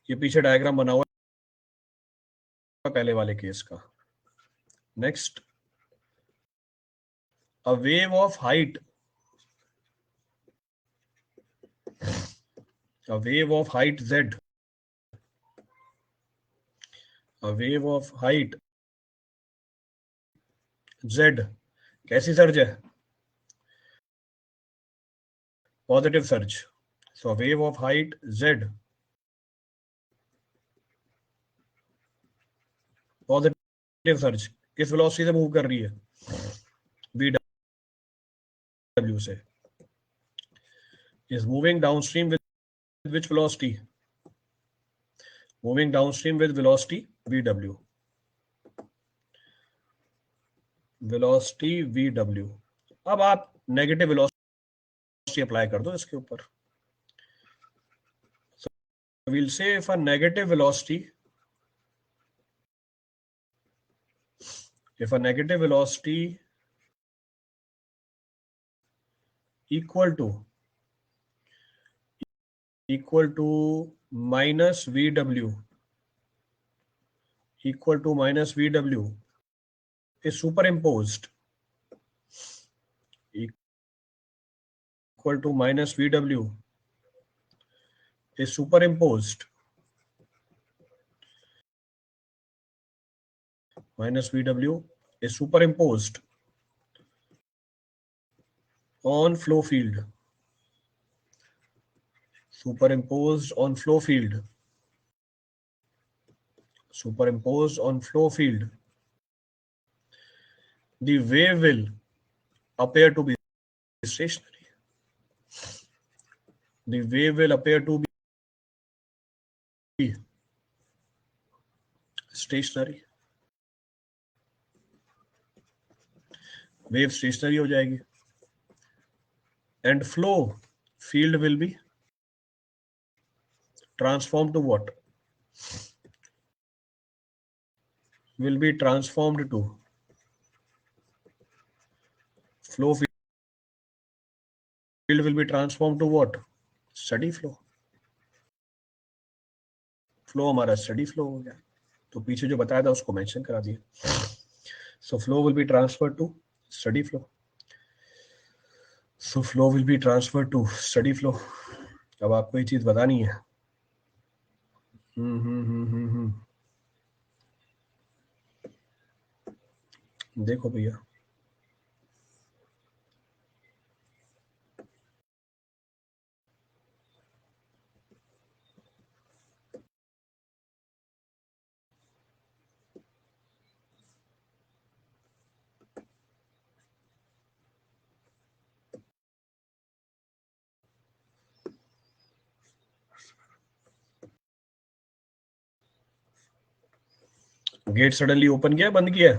ये पीछे diagram बना हुआ है पहले वाले केस का। Next, a wave of height Z, कैसी surge है, positive surge. So a wave of height Z, positive surge किस वेलोसिटी से मूव कर रही है? vw से. Is moving downstream with which velocity? Moving downstream with velocity vw. Velocity vw. अब आप नेगेटिव वेलोसिटी अप्लाई कर दो इसके ऊपर. So we'll say if a negative velocity equal to minus vw is superimposed equal to minus vw is superimposed minus vw is superimposed on flow field. Superimposed on flow field. Superimposed on flow field. The wave will appear to be stationary. The wave will appear to be stationary. Wave stationary हो जाएगी. And flow field will be transformed to what? Will be transformed to flow field will be transformed to what? Steady flow. Flow हमारा steady flow हो गया. तो पीछे जो बताया था उसको मेंशन करा दिया. So flow will be transfer to steady flow. So flow will be transfer to steady flow. अब आपको ये चीज बतानी है. देखो भैया, गेट सडनली ओपन किया बंद किया?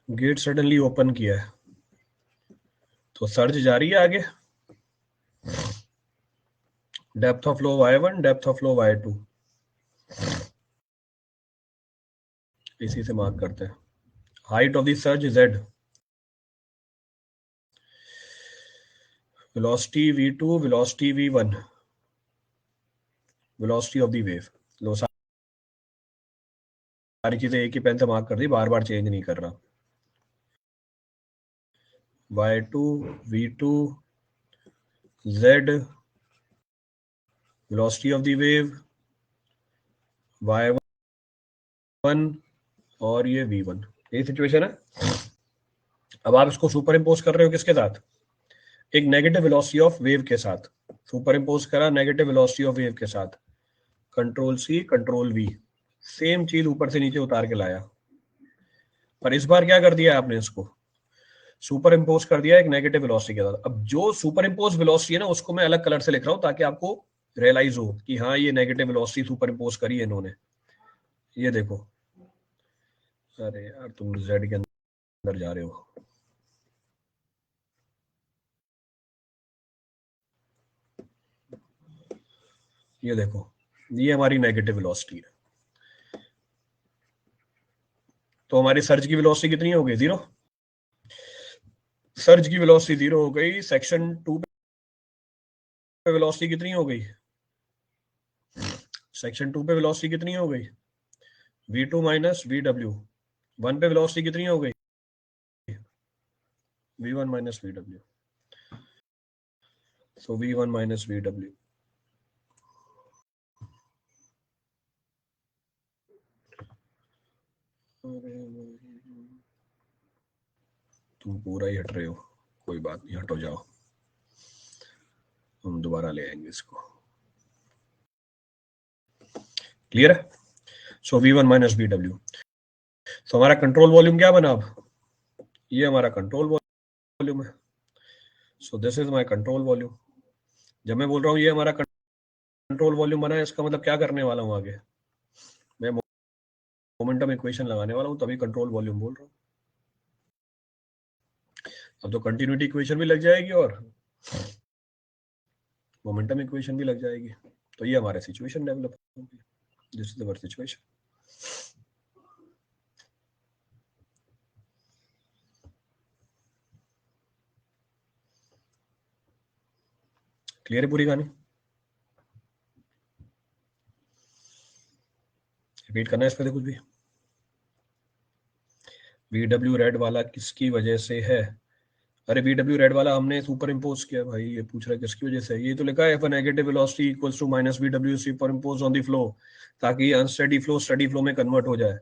गेट सडनली ओपन किया है तो सर्ज जारी है आगे. Depth of flow y1, depth of flow y2, इसी से मार्क करते हैं. Height of the surge z, velocity v2, velocity v1, velocity of the wave. लो सारी चीजें एक ही पेन से मार्क कर दी, बार बार चेंज नहीं कर रहा. y2, v2, z, velocity of the wave, y1 और ये v1. ये सिचुएशन है. अब आप इसको सुपर इम्पोज कर रहे हो किसके साथ? एक नेगेटिव वेलोसिटी ऑफ वेव के साथ. सुपर इम्पोज करा नेगेटिव वेलोसिटी ऑफ वेव के साथ. Control C, control V, same चीज ऊपर से नीचे उतार के लाया. पर इस बार क्या कर दिया आपने? इसको सुपर इम्पोज कर दिया एक नेगेटिव वेलोसिटी के साथ. अब जो सुपर इम्पोज वेलोसिटी है ना, उसको मैं अलग कलर से लिख रहा हूं ताकि आपको रियलाइज हो कि हाँ ये नेगेटिव वेलोसिटी सुपर इम्पोज करी है इन्होंने. ये देखो. अरे यार तुम जेड के अंदर जा रहे हो. ये देखो, ये हमारी नेगेटिव वेलोसिटी है. तो हमारी सर्ज की वेलोसिटी कितनी हो गई? 0. सर्ज की वेलोसिटी 0 हो गई. सेक्शन 2 पे वेलोसिटी कितनी हो गई? सेक्शन 2 पे वेलोसिटी कितनी हो गई? v2 minus vw. 1 पे वेलोसिटी कितनी हो गई? v1 minus vw. सो v1 माइनस vw. तुम पूरा ही हट रहे हो, कोई बात नहीं, हटो जाओ, हम दोबारा ले आएंगे इसको। क्लियर है? सो V1 माइनस VW, तो हमारा कंट्रोल वॉल्यूम क्या बना अब, ये हमारा कंट्रोल वॉल्यूम है। सो this is my control volume. जब मैं बोल रहा हूँ ये हमारा कंट्रोल वॉल्यूम बना है, इसका मतलब क्या करने वाला हूँ आगे, मैं मोमेंटम इक्वेशन लगाने वाला हूँ, तभी कंट्रोल वॉल्यूम बोल रहा हूँ। अब तो कंटिन्यूटी इक्वेशन भी लग जाएगी और मोमेंटम इक्वेशन भी लग जाएगी, तो ये हमारा सिचुएशन डेवलप होगी। This is our situation. Clear है पूरी कहानी? रिपीट करना है इस पर कुछ भी? VW रेड वाला किसकी वजह से है? अरे VW रेड वाला हमने सुपर इम्पोज किया भाई, ये पूछ रहा है किसकी वजह से। ये तो लिखा है, F negative velocity equals to minus VW superimpose on the flow, ताकि अनस्टडी फ्लो स्टडी फ्लो में कन्वर्ट हो जाए।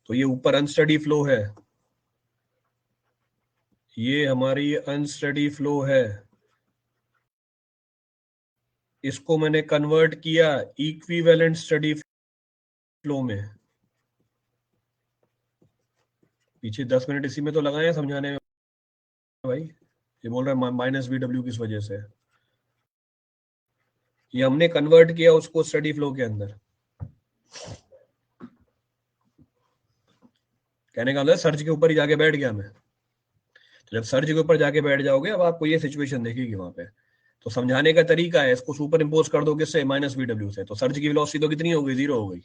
तो ये ऊपर अनस्टडी फ्लो है, ये हमारी अनस्टडी फ्लो है, इसको मैंने कन्वर्ट किया इक्विवेलेंट स्टडी फ्लो में। पीछे 10 मिनट इसी में तो लगाए हैं समझाने में भाई। ये बोल रहा है माइनस VW किस वजह से, ये हमने कन्वर्ट किया उसको स्टडी फ्लो के अंदर। कहने का मतलब सर्ज के ऊपर ही जाके बैठ गया मैं। तो जब सर्ज के ऊपर जाके बैठ जाओगे, अब आपको ये सिचुएशन देखेगी वहां पे, तो समझाने का तरीका है, इसको सुपर इम्पोज कर दो किससे, माइनस VW से, तो सर्ज की वेलोसिटी तो कितनी हो गई, 0 हो गई,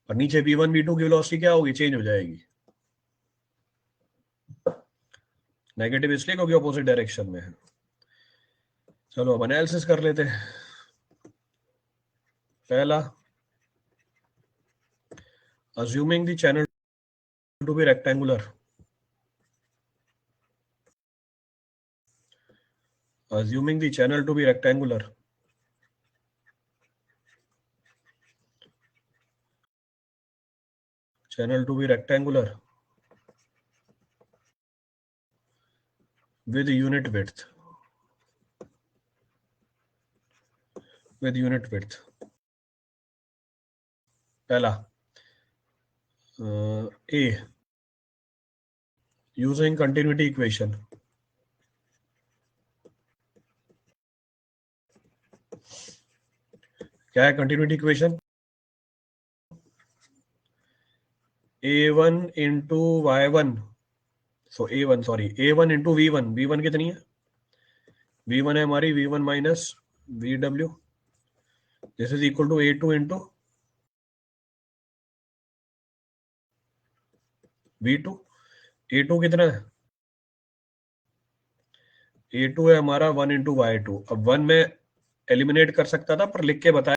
और नीचे V1 V2 की वेलोसिटी क्या होगी, चेंज हो जाएगी। नेगेटिव इसलिए क्योंकि ऑपोजिट डायरेक्शन में है। चलो अब एनालिसिस कर लेते हैं। पहला, assuming the channel to be rectangular, assuming the channel to be rectangular, channel to be rectangular with unit width, with unit width। पहला A, using continuity equation, क्या है continuity equation, A1 into Y1, so A1 sorry A1 into V1, V1 कितनी है, V1 है हमारी V1 minus VW, this is equal to A2 into V2। A2 कितना है, A2 है हमारा 1 इंटू Y2। अब 1 में एलिमिनेट कर सकता था, पर लिख के बताया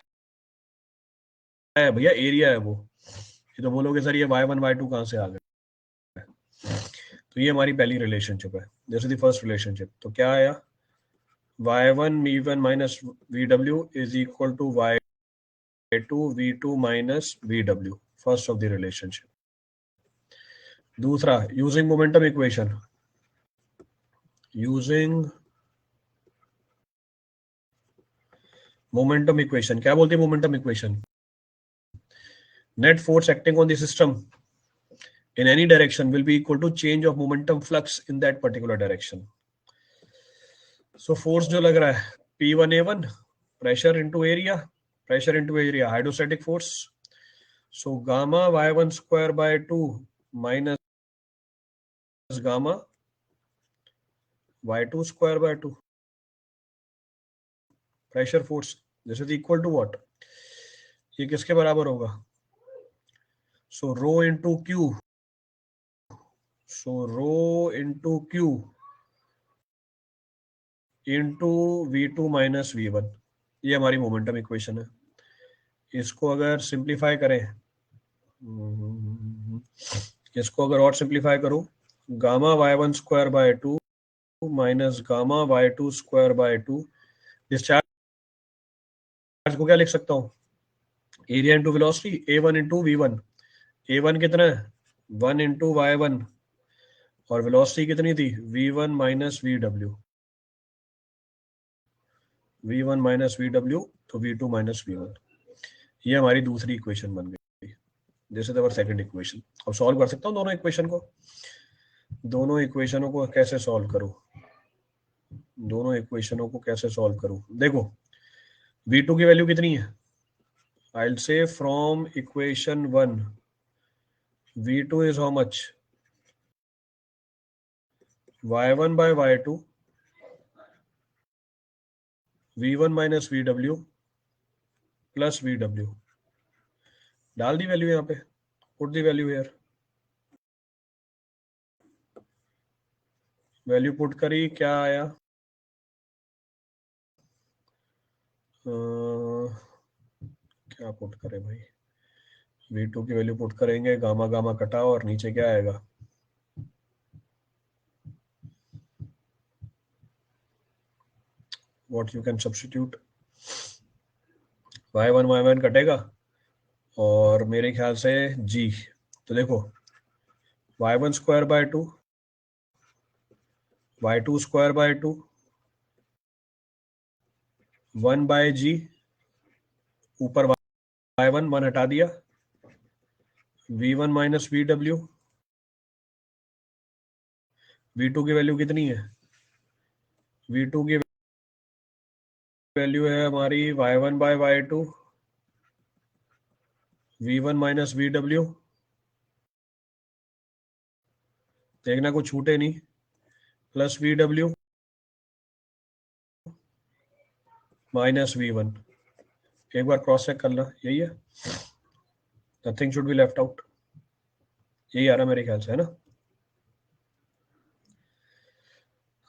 है भैया एरिया है वो। ये तो बोलोगे सर ये Y1 Y2 कहां से आ गए, तो ये हमारी पहली रिलेशनशिप है, this is the first relationship. तो क्या आया, Y1 V1 minus VW is equal to Y2 V2 minus VW, first of the relationship. दूसरा, using momentum equation, using momentum equation, क्या बोलते हैं momentum equation, net force acting on the system in any direction will be equal to change of momentum flux in that particular direction। so force जो लग रहा है P1A1, pressure into area, pressure into area, hydrostatic force, so gamma Y1 square by 2 minus gamma Y2 square by 2, pressure force, this is equal to what, ये किसके बराबर होगा, so rho into Q, so rho into Q into V2 minus V1, ये हमारी momentum equation है। इसको अगर simplify करें, इसको अगर और सिंप्लीफाई करो, gamma Y1 square by 2 minus gamma Y2 square by 2, discharge को क्या लिख सकता हूँ, area into velocity A1 into V1। A1 कितना है 1 इंटू Y1, और वेलोसिटी कितनी थी, v1 minus V W, v1 minus V W, तो v2 माइनस v1। ये हमारी दूसरी इक्वेशन बन गई। This is our second equation. अब सॉल्व कर सकता हूँ दोनों इक्वेशन को। दोनों इक्वेशनों को कैसे सॉल्व करूं, दोनों इक्वेशनों को कैसे सॉल्व करूं? देखो v2 की वैल्यू कितनी है, I will say from equation 1 v2 is how much, y1 by y2 v1 minus V W plus V W. डाल दी वैल्यू यहाँ पे, put the value here, value put करी, क्या आया, क्या पुट करें भाई, v2 की वैल्यू पुट करेंगे, गामा गामा कटा और नीचे क्या आएगा, what you can substitute, y1 कटेगा और मेरे ख्याल से g, तो देखो y1 square by 2, y2 square by 2, 1 by g, ऊपर y1 1 हटा दिया, v1 minus V W, v2 की वैल्यू कितनी है, v2 की वैल्यू है हमारी y1 by y2, v1 minus V W, देखना कुछ छूटे नहीं, plus V W minus v1। एक बार क्रॉस चेक करना, यही है, nothing should be left out, यही आ रहा मेरे ख्याल से, है ना?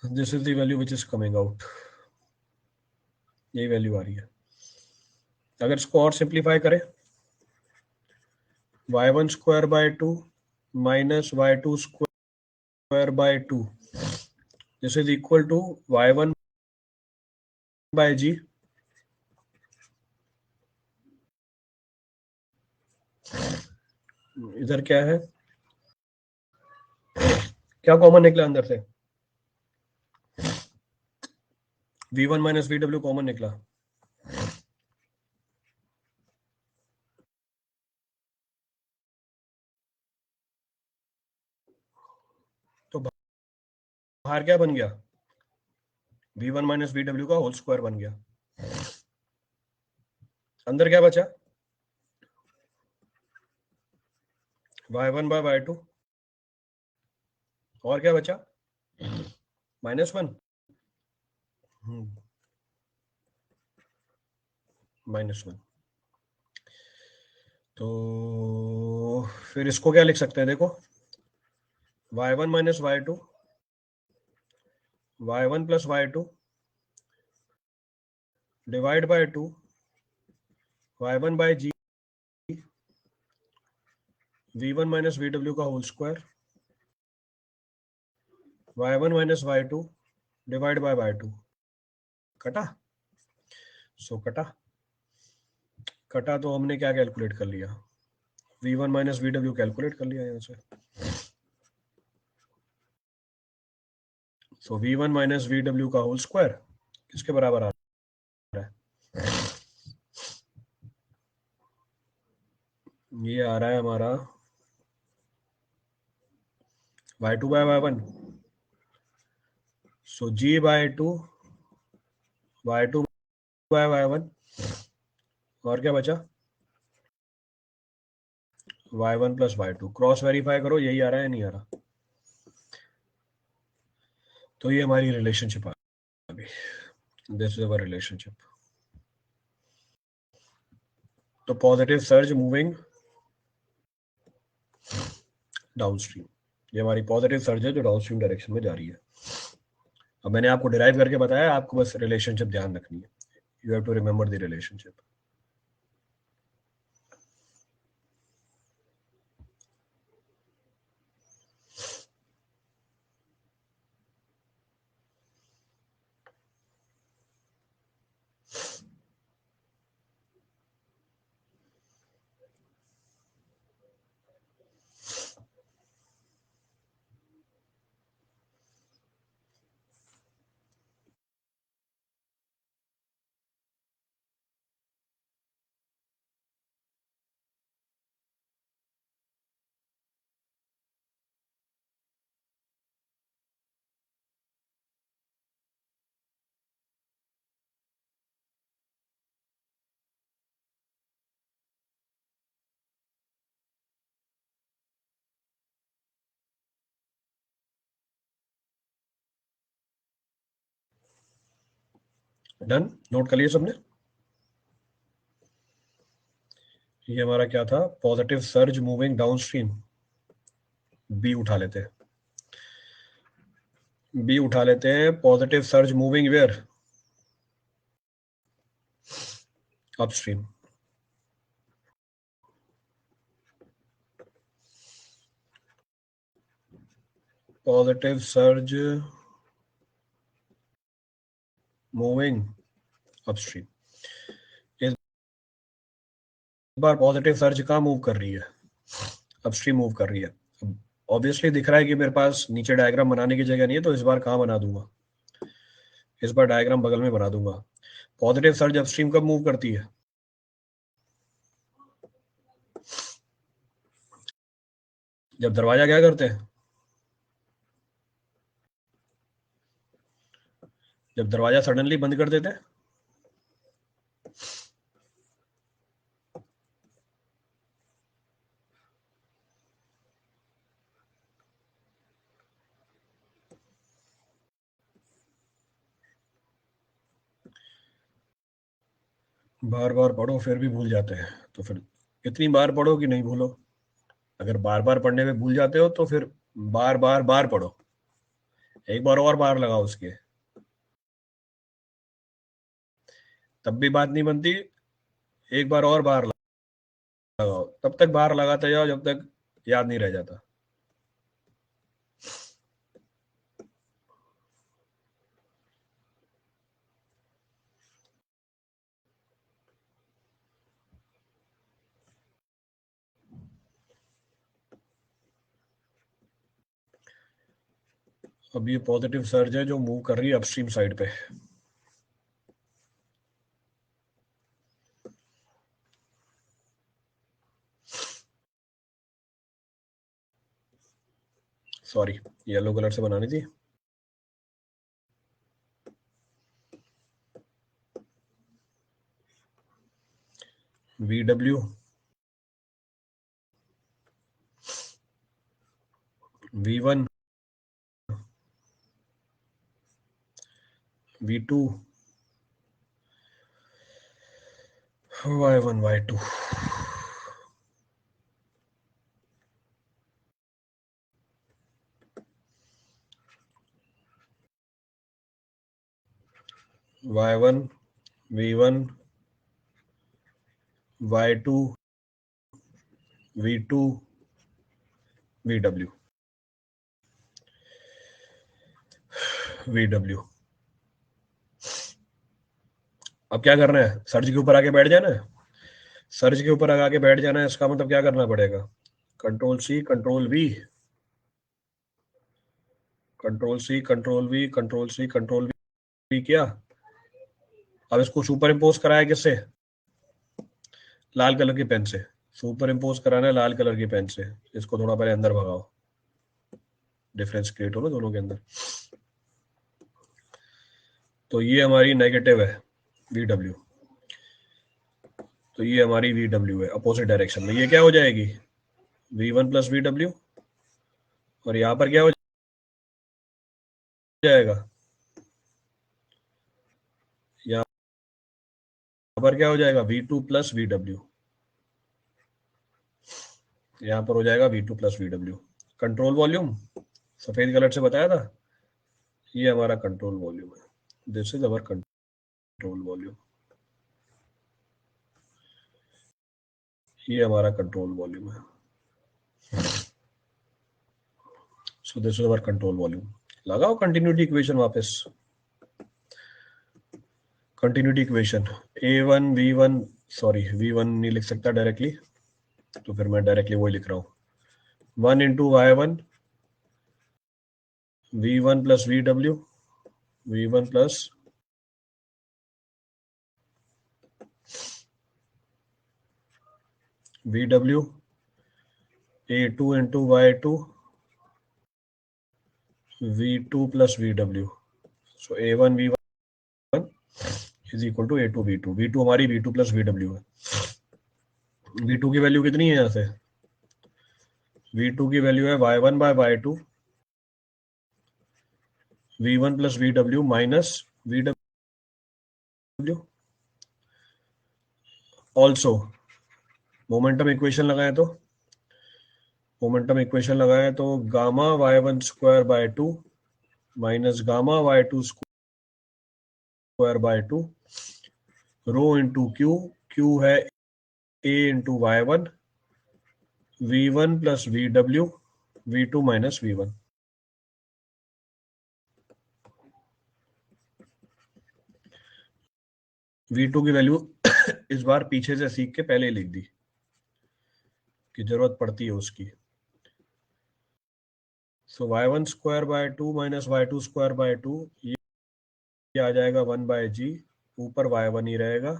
This is the value which is coming out, यही वैल्यू आ रही है। अगर इसको और सिंप्लीफाई करें, y1 square by 2 minus y2 square by 2, this is equal to y1 by g, इधर क्या है, क्या कॉमन निकला अंदर से, v1 minus V W common निकला, तो बाहर क्या बन गया, v1 माइनस वी डब्ल्यू का होल स्क्वायर बन गया, अंदर क्या बचा, y1 बाय y2, और क्या बचा, -1, -1। तो फिर इसको क्या लिख सकते हैं, देखो y1 minus y2, y1 plus y2 divide by 2, y1 by g, v1 minus V W का whole square, y1 minus y2 divide by y2। कटा, सो कटा, कटा तो हमने क्या कैलकुलेट कर लिया, v1 minus V W calculate कर लिया यहाँ से, सो v1 माइनस वी डब्ल्यू का होल स्क्वायर किसके बराबर आ रहा है, ये आ रहा है हमारा y2 by y1, so g by 2, y2 by y1, और क्या बचा, y1 plus y2, cross verify करो, यही आ रहा है, नहीं आ रहा, तो ये हमारी रिलेशनशिप आ गई, दिस इज अवर रिलेशनशिप। तो पॉजिटिव सर्ज मूविंग डाउनस्ट्रीम, ये हमारी पॉजिटिव सर्ज है जो डाउनस्ट्रीम डायरेक्शन में जा रही है। अब मैंने आपको डिराइव करके बताया, आपको बस रिलेशनशिप ध्यान रखनी है, you have to remember the relationship. Done, note कर लिए सबने। ये हमारा क्या था, positive surge moving downstream, B उठा लेते हैं, बी उठा लेते हैं। Positive surge moving where, upstream. Positive surge moving upstream. इस बार पॉजिटिव सर्ज कहाँ मूव कर रही है, अपस्ट्रीम मूव कर रही है। ऑब्वियसली दिख रहा है कि मेरे पास नीचे डायग्राम बनाने की जगह नहीं है, तो इस बार कहाँ बना दूंगा, इस बार डायग्राम बगल में बना दूंगा। पॉजिटिव सर्ज अपस्ट्रीम कब मूव करती है, जब दरवाजा क्या करते हैं, जब दरवाजा सडनली बंद कर देते हैं। बार बार पढ़ो फिर भी भूल जाते हैं, तो फिर इतनी बार पढ़ो कि नहीं भूलो। अगर बार बार पढ़ने में भूल जाते हो तो फिर बार बार बार पढ़ो, एक बार और बार लगाओ उसके, तब भी बात नहीं बनती। एक बार और बार लगाओ, तब तक बार लगाते जाओ जब तक याद नहीं रह जाता। अब ये पॉजिटिव सर्ज है जो मूव कर रही है अपस्ट्रीम साइड पे। सॉरी, येलो कलर से बनानी थी। VW, V1, V2, Y1, Y2, Y1, V1, Y2, V2, VW, VW। अब क्या करना है, सर्ज के ऊपर आके बैठ जाना है। सर्ज के ऊपर आके बैठ जाना है, इसका मतलब क्या करना पड़ेगा, control C control V, control C control V, control C control V किया। अब इसको सुपर इम्पोज कराया किससे, लाल कलर की पेन से। सुपर इम्पोज कराना है लाल कलर की पेन से। इसको थोड़ा पहले अंदर भगाओ, डिफरेंस क्रिएट हो ना दोनों के अंदर। तो ये हमारी नेगेटिव है VW, तो ये हमारी VW है अपोजिट डायरेक्शन में। ये क्या हो जाएगी, V1 प्लस VW, और यहाँ पर क्या हो जाएगा, यहाँ पर क्या हो जाएगा, V2 प्लस VW। यहाँ पर हो जाएगा V2 plus VW। Control volume सफेद कलर से बताया था, ये हमारा कंट्रोल वॉल्यूम है, this is our control volume, ये हमारा कंट्रोल वॉल्यूम है। सो this is our control volume. लगाओ कंटिन्यूटी इक्वेशन वापस, continuity equation A1 V1, sorry V1 नहीं लिख सकता डायरेक्टली, तो फिर मैं डायरेक्टली वही लिख रहा हूँ, 1 into Y1 V1 plus VW, V1 plus VW, A2 into Y2 V2 plus VW। So A1 V1 is equal to A2 V2, V2 हमारी V2 प्लस VW है। V2 की वैल्यू कितनी है यहाँ से, V2 की वैल्यू है Y1 by Y2, V1 plus VW minus VW also momentum equation लगाए तो gamma y1 square by 2 minus gamma y2 square by 2 rho into Q है a into y1 v1 plus vw v2 minus v1। v2 की value इस बार पीछे से सीख के पहले ही लिख दी कि जरूरत पड़ती है उसकी। सो y1 square by 2 minus y2 square by 2 ये आ जाएगा 1 बाय जी, ऊपर y1 ही रहेगा।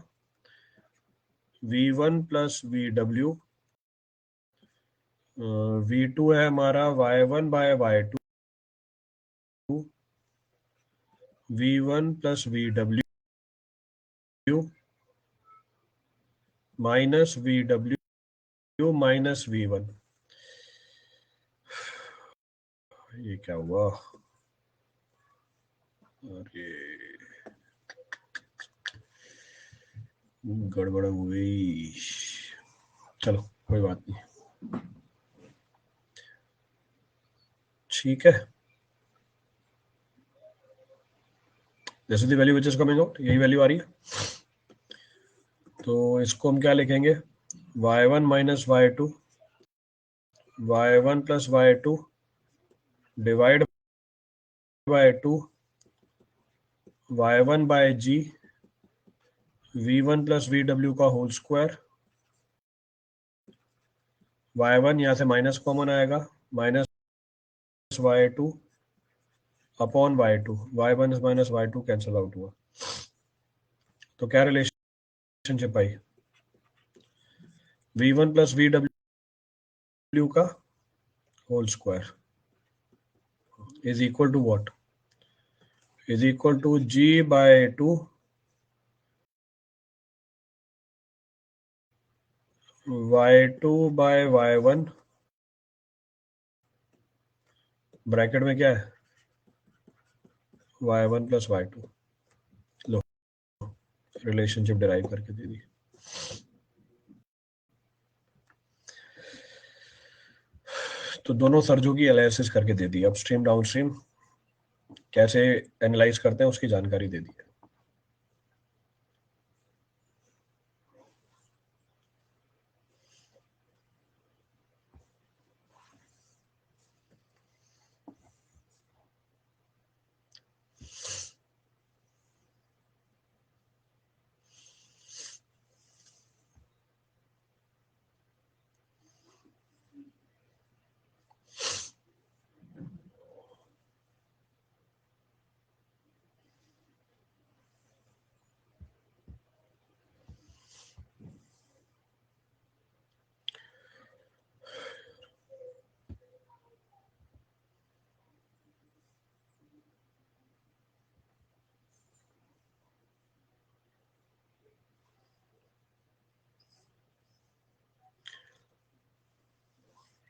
v1 प्लस vw v2 है हमारा y1 by y2 v1 plus vw minus vw minus v1। ये क्या हुआ? अरे गड़बड़ हुई। चलो कोई बात नहीं, ठीक है। जैसे the value which is coming out, यही वैल्यू आ रही है, तो इसको हम क्या लिखेंगे? y1 minus y2 y1 plus y2 divide by 2 y1 by G v1 plus vw का होल स्क्वायर। y1 यहां से माइनस कॉमन आएगा, minus y2 upon y2, y1 minus y2 cancel out हुआ। तो क्या रिलेशनशिप आई? v1 प्लस vw का whole square is equal to what? Is equal to g by 2 y2 by y1 bracket में क्या है? y1 plus y2। लो, relationship derive करके दे दी। तो दोनों सर्जों की एनालिसिस करके दे दी, अपस्ट्रीम डाउनस्ट्रीम कैसे एनालाइज करते हैं उसकी जानकारी दे दी है।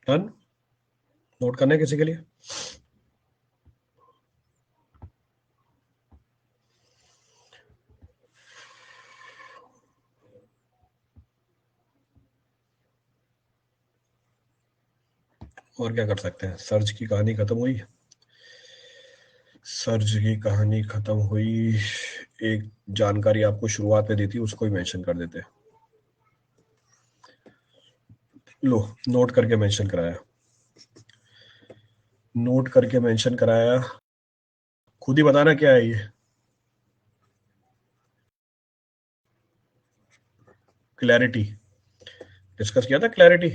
डन? नोट करना है किसी के लिए? और क्या कर सकते हैं? सर्ज की कहानी खत्म हुई। सर्ज की कहानी खत्म हुई। एक जानकारी आपको शुरुआत में दी थी, उसको ही मेंशन कर देते हैं। लो, नोट करके मेंशन कराया, नोट करके मेंशन कराया। खुद ही बताना क्या है ये। क्लैरिटी डिस्कस किया था। क्लैरिटी,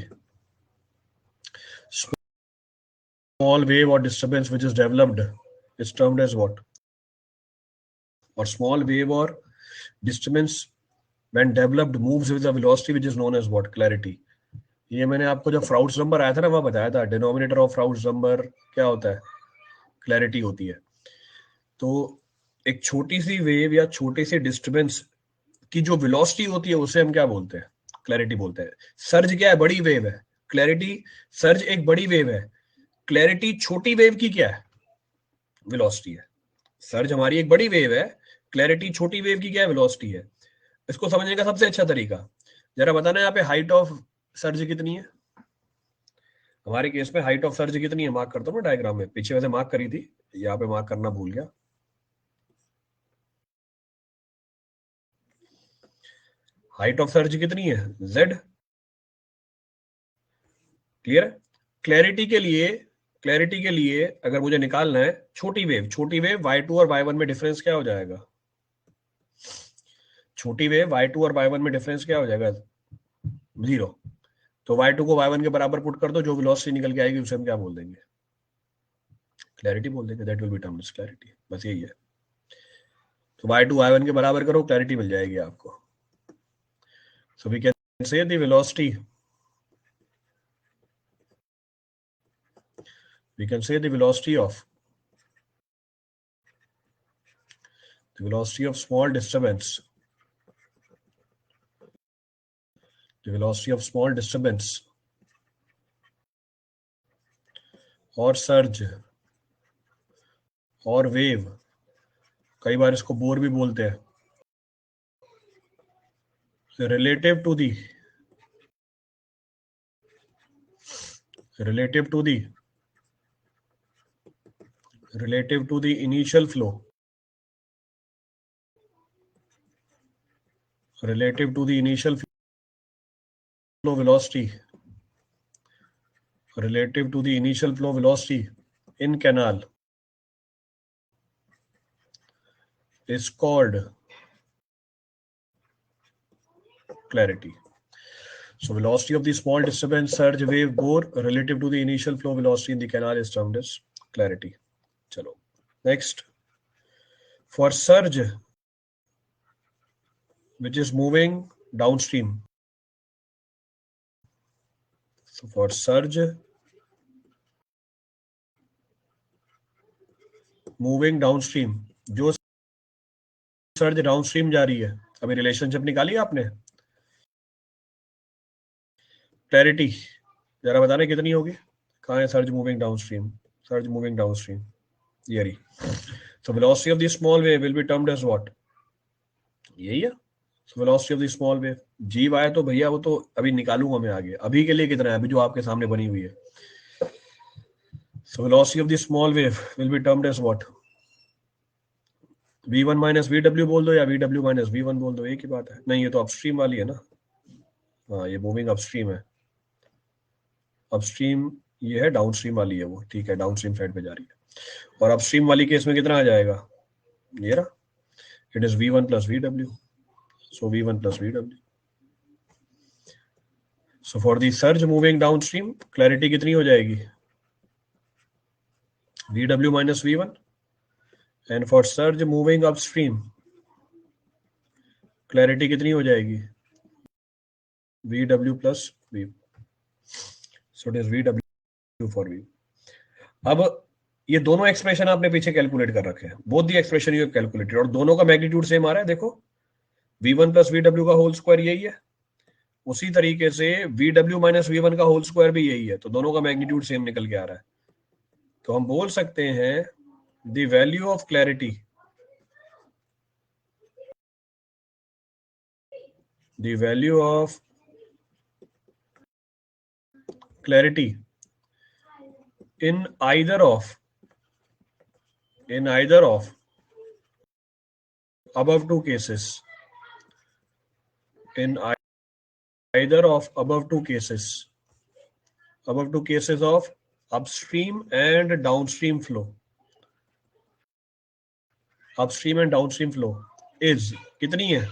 स्मॉल वेव और disturbance which is developed is termed as what? और स्मॉल वेव और disturbance when developed moves with a velocity which is known as what? Clarity। ये मैंने आपको जब फ्राउड्स नंबर आया था ना, वहां बताया था डिनोमिनेटर ऑफ फ्राउड्स नंबर क्या होता है? क्लैरिटी होती है। तो एक छोटी सी वेव या छोटे से डिस्टर्बेंस की जो वेलोसिटी होती है उसे हम क्या बोलते हैं? क्लैरिटी बोलते हैं। सर्ज क्या है? बड़ी वेव है। क्लैरिटी, सर्ज एक बड़ी वेव है, क्लैरिटी छोटी वेव की क्या है? वेलोसिटी है। सर्ज हमारी एक बड़ी वेव है, क्लैरिटी छोटी वेव की क्या है, वेलोसिटी है। इसको समझने का सबसे अच्छा तरीका, जरा बताना यहाँ पे हाइट ऑफ सर्ज कितनी है। हमारे केस में हाइट ऑफ सर्ज कितनी है, मार्क करता हूँ मैं डायग्राम में, पीछे वैसे मार्क करी थी, यहाँ पे मार्क करना भूल गया। हाइट ऑफ सर्ज कितनी है, z। क्लियर है। क्लैरिटी के लिए अगर मुझे निकालना है छोटी वेव y2 और y1 में डिफरेंस क्या हो जाएगा, छोटी वेव y2 और y1 में डिफरेंस क्या हो जाएगा, 0। तो y2 को y1 के बराबर पुट कर दो, जो वेलोसिटी निकल के आएगी उसे हम क्या बोल देंगे, क्लैरिटी बोल देंगे, that will be termed as celerity. बस यही है। तो y2 y1 के बराबर करो, क्लैरिटी मिल जाएगी आपको। So we can say the velocity, we can say the velocity of small disturbance, the velocity of small disturbance और सर्ज और वेव, कई बार इसको बोर भी बोलते हैं, relative to the initial flow, relative to the initial flow velocity, relative to the initial flow velocity in canal is called clarity. So velocity of the small disturbance surge wave bore relative to the initial flow velocity in the canal is termed as clarity. चलो next, for surge which is moving downstream, so for surge moving downstream, जो surge downstream जा रही है, अभी relationship निकाली आपने, clarity जरा बताने कितनी होगी, कहाँ है surge moving downstream, surge moving downstream, ये रही। So velocity of the small wave will be termed as what, यही है। So velocity of the small wave G Y, तो भैया वो तो अभी निकालूंगा मैं आगे, अभी के लिए कितना है, अभी जो आपके सामने बनी हुई है। So velocity of the small wave will be termed as what, v1 minus vw बोल दो या vw माइनस v1 बोल दो, एक ही बात है। नहीं, ये तो अपस्ट्रीम वाली है ना, हाँ ये मूविंग अपस्ट्रीम है, अपस्ट्रीम ये है, डाउनस्ट्रीम वाली है वो, ठीक है, डाउनस्ट्रीम साइड पे जा रही है। और अपस्ट्रीम वाली केस में कितना आ जाएगा, ये रहा, it is v1 plus vw, so v1 plus vw। So for the surge moving downstream clarity कितनी हो जाएगी, vw minus v1, and for surge moving upstream clarity कितनी हो जाएगी, vw plus v, so it is vw for v। अब ये दोनों expression आपने पीछे कैलकुलेट कर रखे हैं, both the expression you have calculated, और दोनों का मैग्नीट्यूड सेम आ रहा है, देखो v1 प्लस vw का होल स्क्वायर यही है, उसी तरीके से vw माइनस v1 का होल स्क्वायर भी यही है, तो दोनों का मैग्नीट्यूड सेम निकल के आ रहा है। तो हम बोल सकते हैं the value of clarity, the value of clarity in either of above two cases, in either of above two cases of upstream and downstream flow, upstream and downstream flow is कितनी है,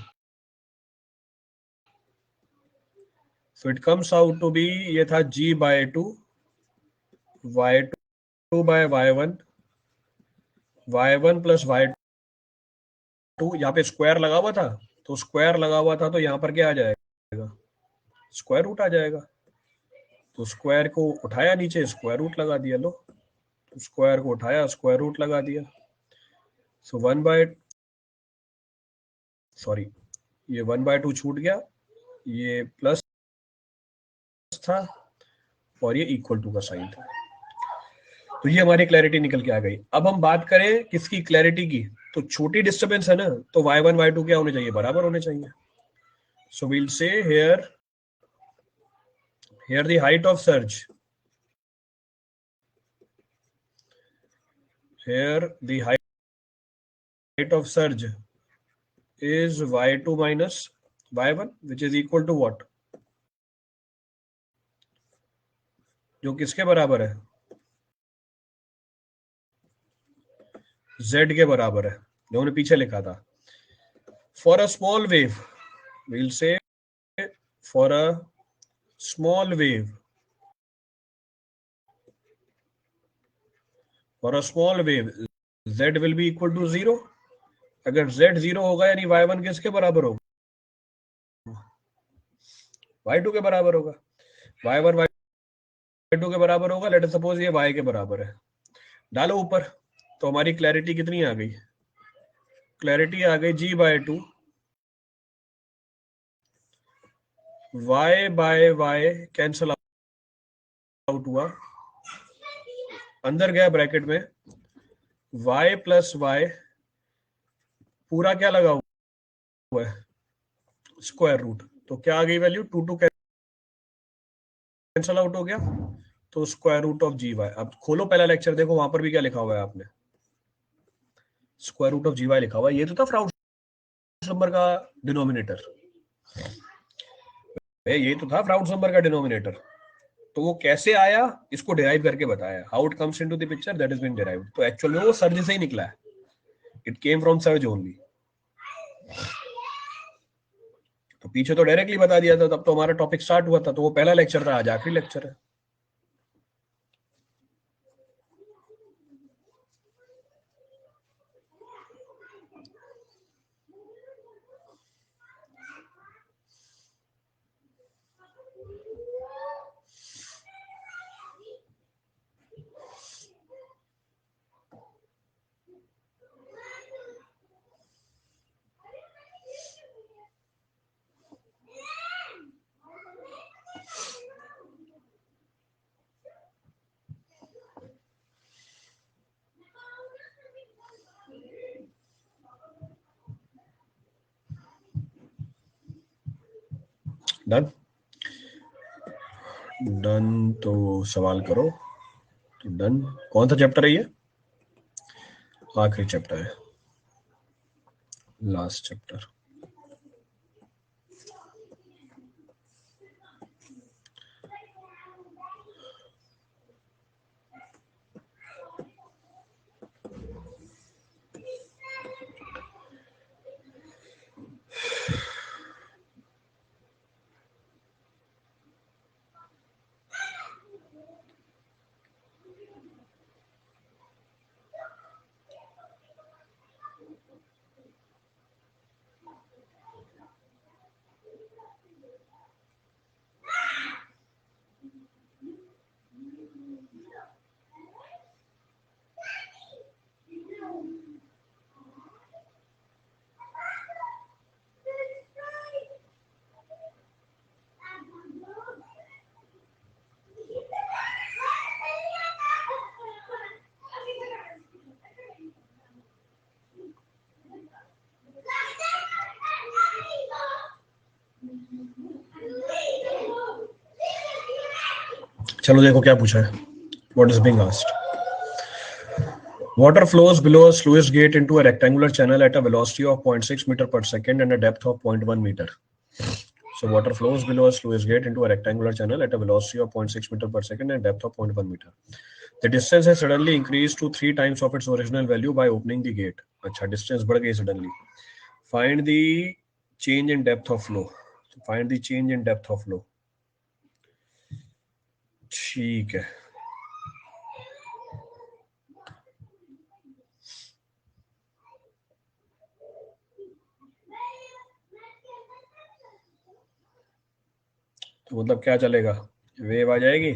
so it comes out to be, ये था g by 2 y2 by y1 plus y2, यहाँ पे square लगा हुआ था, तो स्क्वायर लगा हुआ था तो यहाँ पर क्या आ जाएगा, स्क्वायर रूट आ जाएगा, तो स्क्वायर को उठाया नीचे, स्क्वायर रूट लगा दिया, लो तो स्क्वायर को उठाया, स्क्वायर रूट लगा दिया, सो 1/, ये 1/2 छूट गया, ये प्लस था और ये इक्वल टू का साइन था, तो ये हमारी क्लैरिटी निकल के आ गई। अब हम बात करें किसकी, क्लैरिटी की, तो छोटी डिस्टर्बेंस है ना, तो y1 y2 क्या होने चाहिए, बराबर होने चाहिए. So we'll say here the height of surge, here the height of surge is y2 minus y1, which is equal to what, जो किसके बराबर है, z के बराबर है, जो हमने पीछे लिखा था. For a small wave, we'll say for a small wave, z will be equal to 0. अगर z 0 होगा यानी y1 किसके बराबर होगा, y2 के बराबर होगा. y1 y2 के बराबर होगा. लेट अस सपोज ये y के बराबर है. डालो ऊपर, तो हमारी क्लैरिटी कितनी आ गई, क्लैरिटी आ गई g/2 y by y cancel out हुआ, अंदर गया ब्रैकेट में y प्लस y पूरा क्या लगा हुआ है, स्क्वायर रूट. तो क्या आ गई वैल्यू, 2 कैंसल आउट हो गया, तो square root of G Y. अब खोलो पहला लेक्चर, देखो वहां पर भी क्या लिखा हुआ है आपने, square root of G Y लिखा हुआ है. ये तो था फ्राउड्स नंबर का डिनोमिनेटर, ये तो था फ्राउड्स नंबर का डिनोमिनेटर. तो वो कैसे आया, इसको डिराइव करके बताया, how it comes into the picture, that is been derived. तो एक्चुअल में वो सर्ज से ही निकला है, it came from surge only. तो पीछे तो डायरेक्टली बता दिया था, तब तो हमारा टॉपिक स्टार्ट हुआ था, तो वो पहला लेक्चर था, आज आखिरी लेक्चर है. Done done. तो सवाल करो. तो डन. कौन सा चैप्टर है ये, आखिरी चैप्टर है, लास्ट चैप्टर. चलो देखो क्या पूछा है, what is being asked. Water flows below a sluice gate into a rectangular channel at a velocity of 0.6 meter per second and a depth of 0.1 meter. So water flows below a sluice gate into a rectangular channel at a velocity of 0.6 meter per second and depth of 0.1 meter. The distance has suddenly increased to 3 times of its original value by opening the gate. अच्छा, distance बढ़ गई suddenly. Find the change in depth of flow. So find the change in depth of flow. ठीक है. तो मतलब क्या चलेगा, wave आ जाएगी.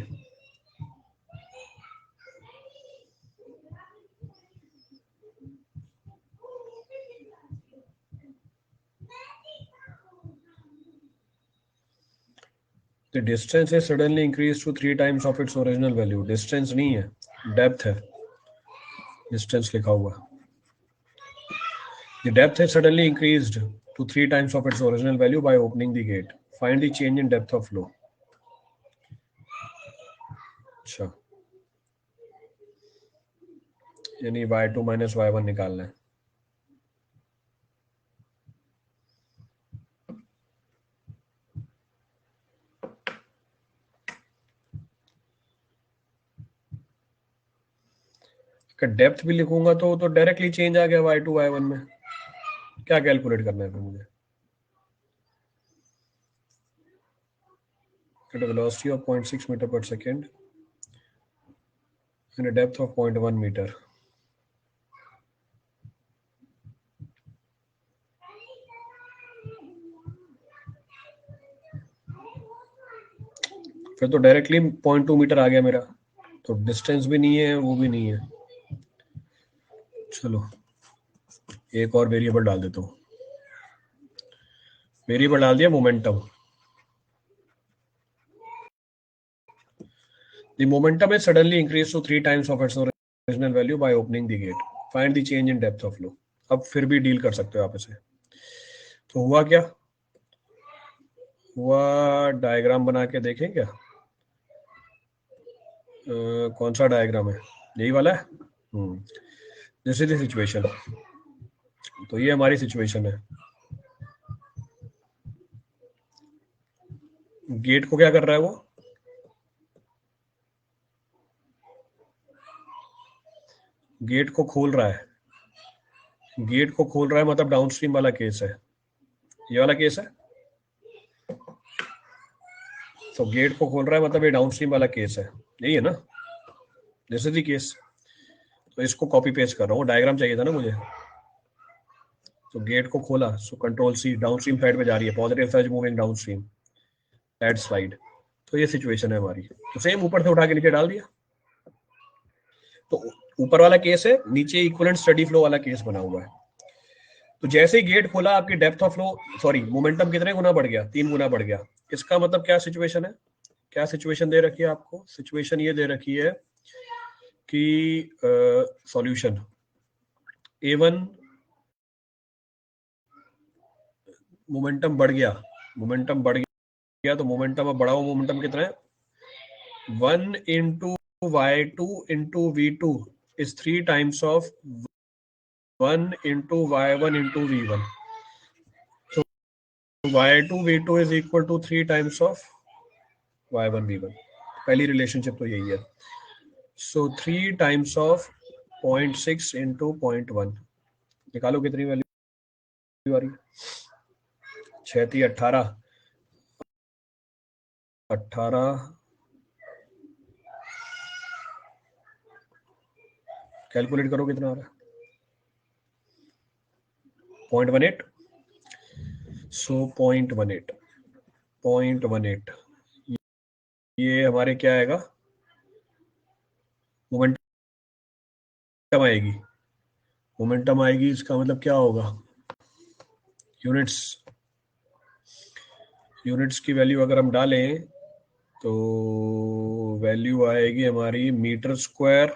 The distance is suddenly increased to 3 times of its original value. Distance नहीं है, depth है, distance लिखा हुआ. The depth has suddenly increased to 3 times of its original value by opening the gate. Find the change in depth of flow. अच्छा, यानी y2 minus y1 निकालना है. अगर डेप्थ भी लिखूंगा तो डायरेक्टली चेंज आ गया y2 y1 में. क्या कैलकुलेट करना है फिर मुझे? At a velocity of 0.6 meter per second and a depth of 0.1 meter. फिर तो डायरेक्टली 0.2 मीटर आ गया मेरा, तो डिस्टेंस भी नहीं है, वो भी नहीं है. चलो एक और वेरिएबल डाल देता हूँ. वेरिएबल डाल दिया momentum. The momentum is suddenly increased to 3 times of its original value by opening the gate. Find the change in depth of flow. अब फिर भी डील कर सकते हो आप इसे. तो हुआ क्या? हुआ, डायग्राम बना के देखें क्या? कौन सा डायग्राम है? यही वाला है. This is the situation. तो ये हमारी सिचुएशन है. गेट को क्या कर रहा है वो? गेट को खोल रहा है. गेट को खोल रहा है मतलब डाउनस्ट्रीम वाला केस है. ये वाला केस है. तो गेट को खोल रहा है मतलब ये डाउनस्ट्रीम वाला केस है. यही है ना? This is the case. तो इसको कॉपी पेस्ट कर रहा हूँ. डायग्राम चाहिए था ना मुझे. तो गेट को खोला, so control C, downstream side पे जा रही है. Positive surge moving downstream, that slide. तो ये सिचुएशन है हमारी. तो सेम ऊपर से उठा के नीचे डाल दिया. तो ऊपर वाला केस है, नीचे इक्विवेलेंट स्टडी फ्लो वाला केस बना हुआ है. तो जैसे ही गेट खोला आपकी depth of flow, sorry, momentum कितने गुना बढ़ गया? 3 गुना बढ़ गया. इसका मतलब क्या सिचुएशन है? क्या सिचुएशन दे रखी है आपको? सिचुएशन ये दे रखी है कि सॉल्यूशन A1 मोमेंटम बढ़ गया. मोमेंटम बढ़ गया तो मोमेंटम, अब बढ़ा हुआ मोमेंटम कितना है? 1 into y2 into v2 is 3 times of 1 into y1 into v1. So y2 v2 is equal to 3 times of y1 v1. पहली रिलेशनशिप तो यही है. So 3 times of 0.6 into 0.1. निकालो कितनी वैल्यू आ रही है? 6 18 कैलकुलेट करो कितना आ रहा है? 0.18. सो 0.18 ये हमारे क्या आएगा? मोमेंटम आएगी. मोमेंटम आएगी, इसका मतलब क्या होगा? यूनिट्स की वैल्यू अगर हम डालें तो वैल्यू आएगी हमारी मीटर स्क्वायर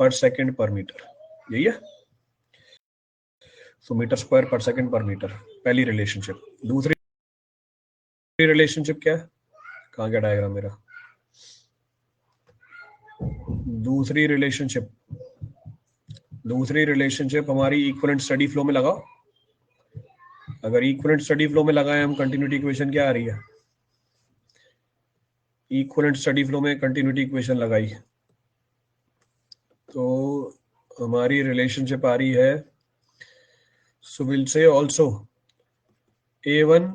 पर सेकंड पर मीटर. यही है. सो मीटर स्क्वायर पर सेकंड पर मीटर, पहली रिलेशनशिप. दूसरी रिलेशनशिप क्या है? कहाँ गया डायग्राम मेरा? दूसरी रिलेशनशिप हमारी इक्विवेलेंट स्टडी फ्लो में लगाओ. अगर इक्विवेलेंट स्टडी फ्लो में लगाए हम, कंटिन्यूटी इक्वेशन क्या आ रही है? इक्विवेलेंट स्टडी फ्लो में कंटिन्यूटी इक्वेशन लगाई तो हमारी रिलेशनशिप आ रही है. So will say also A1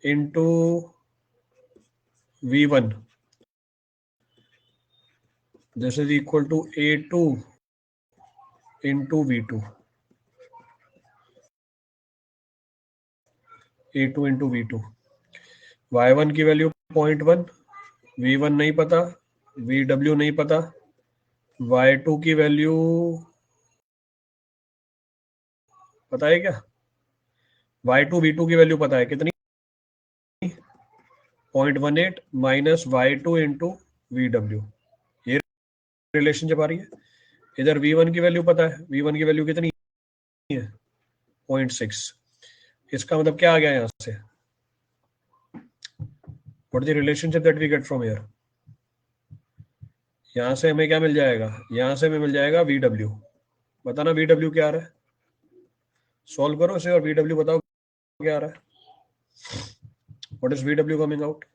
into V1, this is equal to A2 into V2. A2 into V2. Y1 की वैल्यू 0.1, V1 नहीं पता, VW नहीं पता, Y2 की वैल्यू पता है क्या? Y2 V2 की वैल्यू पता है कितनी? 0.18 माइनस Y2 इंटू VW. ये रिलेशनशिप आ रही है. इधर V1 की वैल्यू पता है, V1 की वैल्यू कितनी है 0.6। इसका मतलब क्या आ गया यहां से, what is the relationship that we get from here. यहां से हमें क्या मिल जाएगा, यहां से हमें मिल जाएगा VW। बताना VW क्या आ रहा है, सॉल्व करो इसे और VW बताओ क्या आ रहा है। What is VW coming out,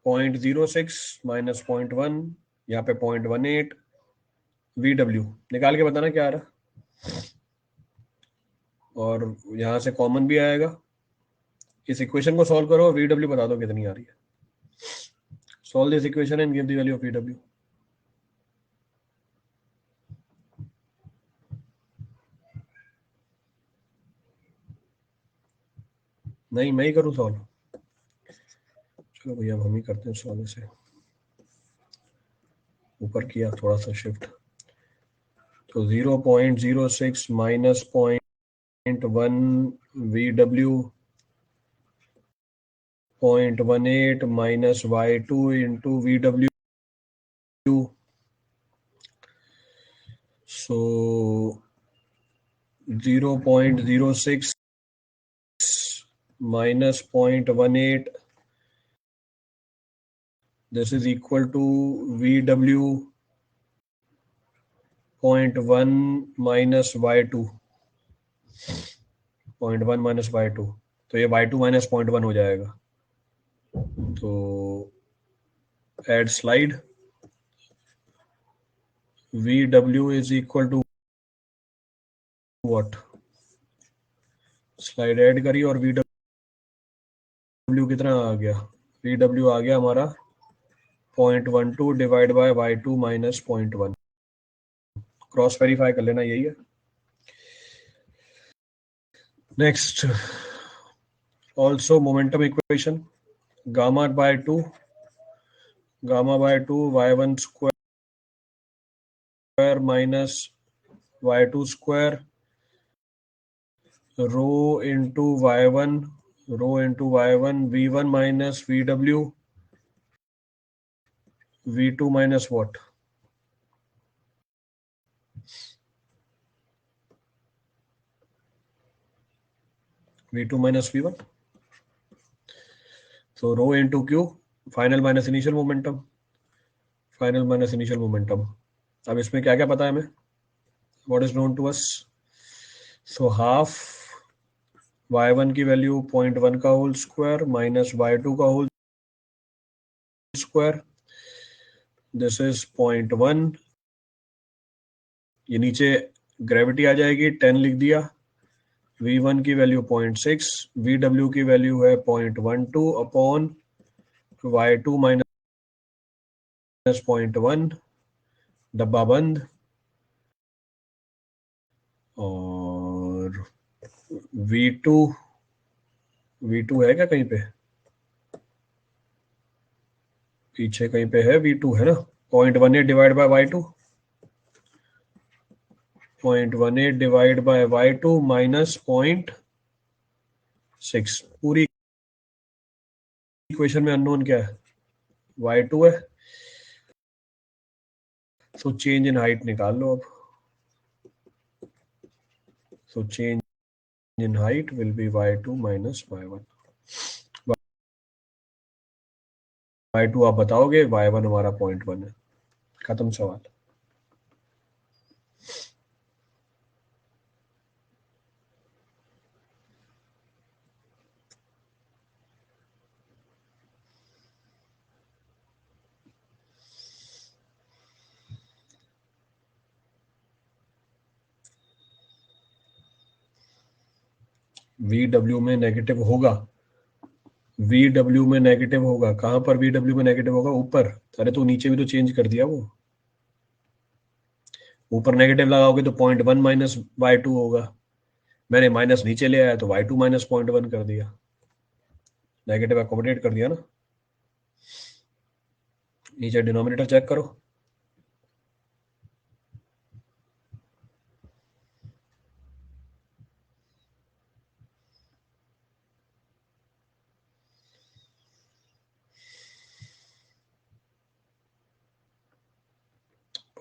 0.06 minus 0.1, यहाँ पे 0.18। VW निकाल के बताना क्या आ रहा है, और यहां से कॉमन भी आएगा। इस इक्वेशन को सॉल्व करो, VW बता दो कितनी आ रही है। Solve this equation and give the value of VW। नहीं मैं ही करूँ सॉल्व, चलो भैया हम ही करते हैं सॉल्व। से ऊपर किया थोड़ा सा शिफ्ट, तो 0.06 minus 0.1 VW, 0.18 minus Y2 into VW, so 0.06 minus 0.18, this is equal to VW 0.1 minus Y2, 0.1 minus Y2, तो ये Y2 minus 0.1 हो जाएगा। तो add slide, VW is equal to what, slide add करी और VW कितना आ गया, VW आ गया हमारा 0.12 divide by Y2 minus 0.1। Cross verify कर लेना, यही है। Next, also momentum equation, gamma by 2 Y1 square minus Y2 square, rho into Y1 V1 minus VW, V2 minus what, V2 minus V1, तो rho into Q, final minus initial momentum, final minus initial momentum. अब इसमें क्या क्या पता है हमें, what is known to us, so half Y1 की value 0.1 का होल स्क्वायर माइनस Y2 का होल स्क्वायर, दिस इज 0.1, ये नीचे ग्रेविटी आ जाएगी 10 लिख दिया, V1 की वैल्यू 0.6, VW की वैल्यू है 0.12 अपॉन Y2 माइनस 0.1, डब्बा बंद, और V2 है क्या कहीं पे, पीछे कहीं पे है V2 है ना, 0.18 divide by Y2, 0.18 divide by Y2 minus 0.6। पूरी इक्वेशन में अननोन क्या है, Y2 है, सो चेंज इन हाइट निकाल लो अब, so change in height will be Y2 minus Y1। Y2 आप बताओगे, Y1 हमारा 0.1 है, खत्म सवाल। VW में नेगेटिव होगा, VW में नेगेटिव होगा, कहां पर VW में नेगेटिव होगा, ऊपर। अरे तो नीचे भी तो चेंज कर दिया वो, ऊपर नेगेटिव लगाओगे तो 0.1 माइनस Y2 होगा, मैंने माइनस नीचे ले आया तो Y2 माइनस 0.1 कर दिया, नेगेटिव अकोमोडेट कर दिया ना। नीचे डिनोमिनेटर चेक करो,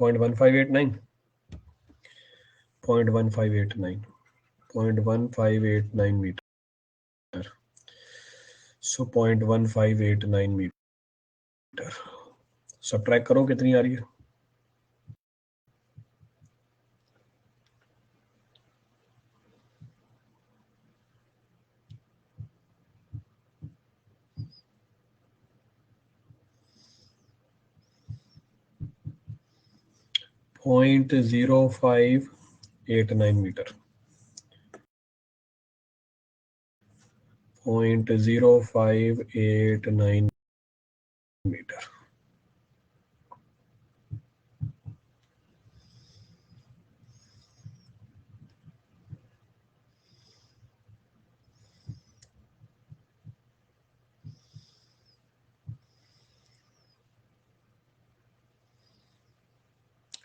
0.1589 0.1589 0.1589 मीटर. सो 0.1589 मीटर. सबट्रैक्ट करो कितनी आ रही है. .0589 मीटर. 0.0589 मीटर.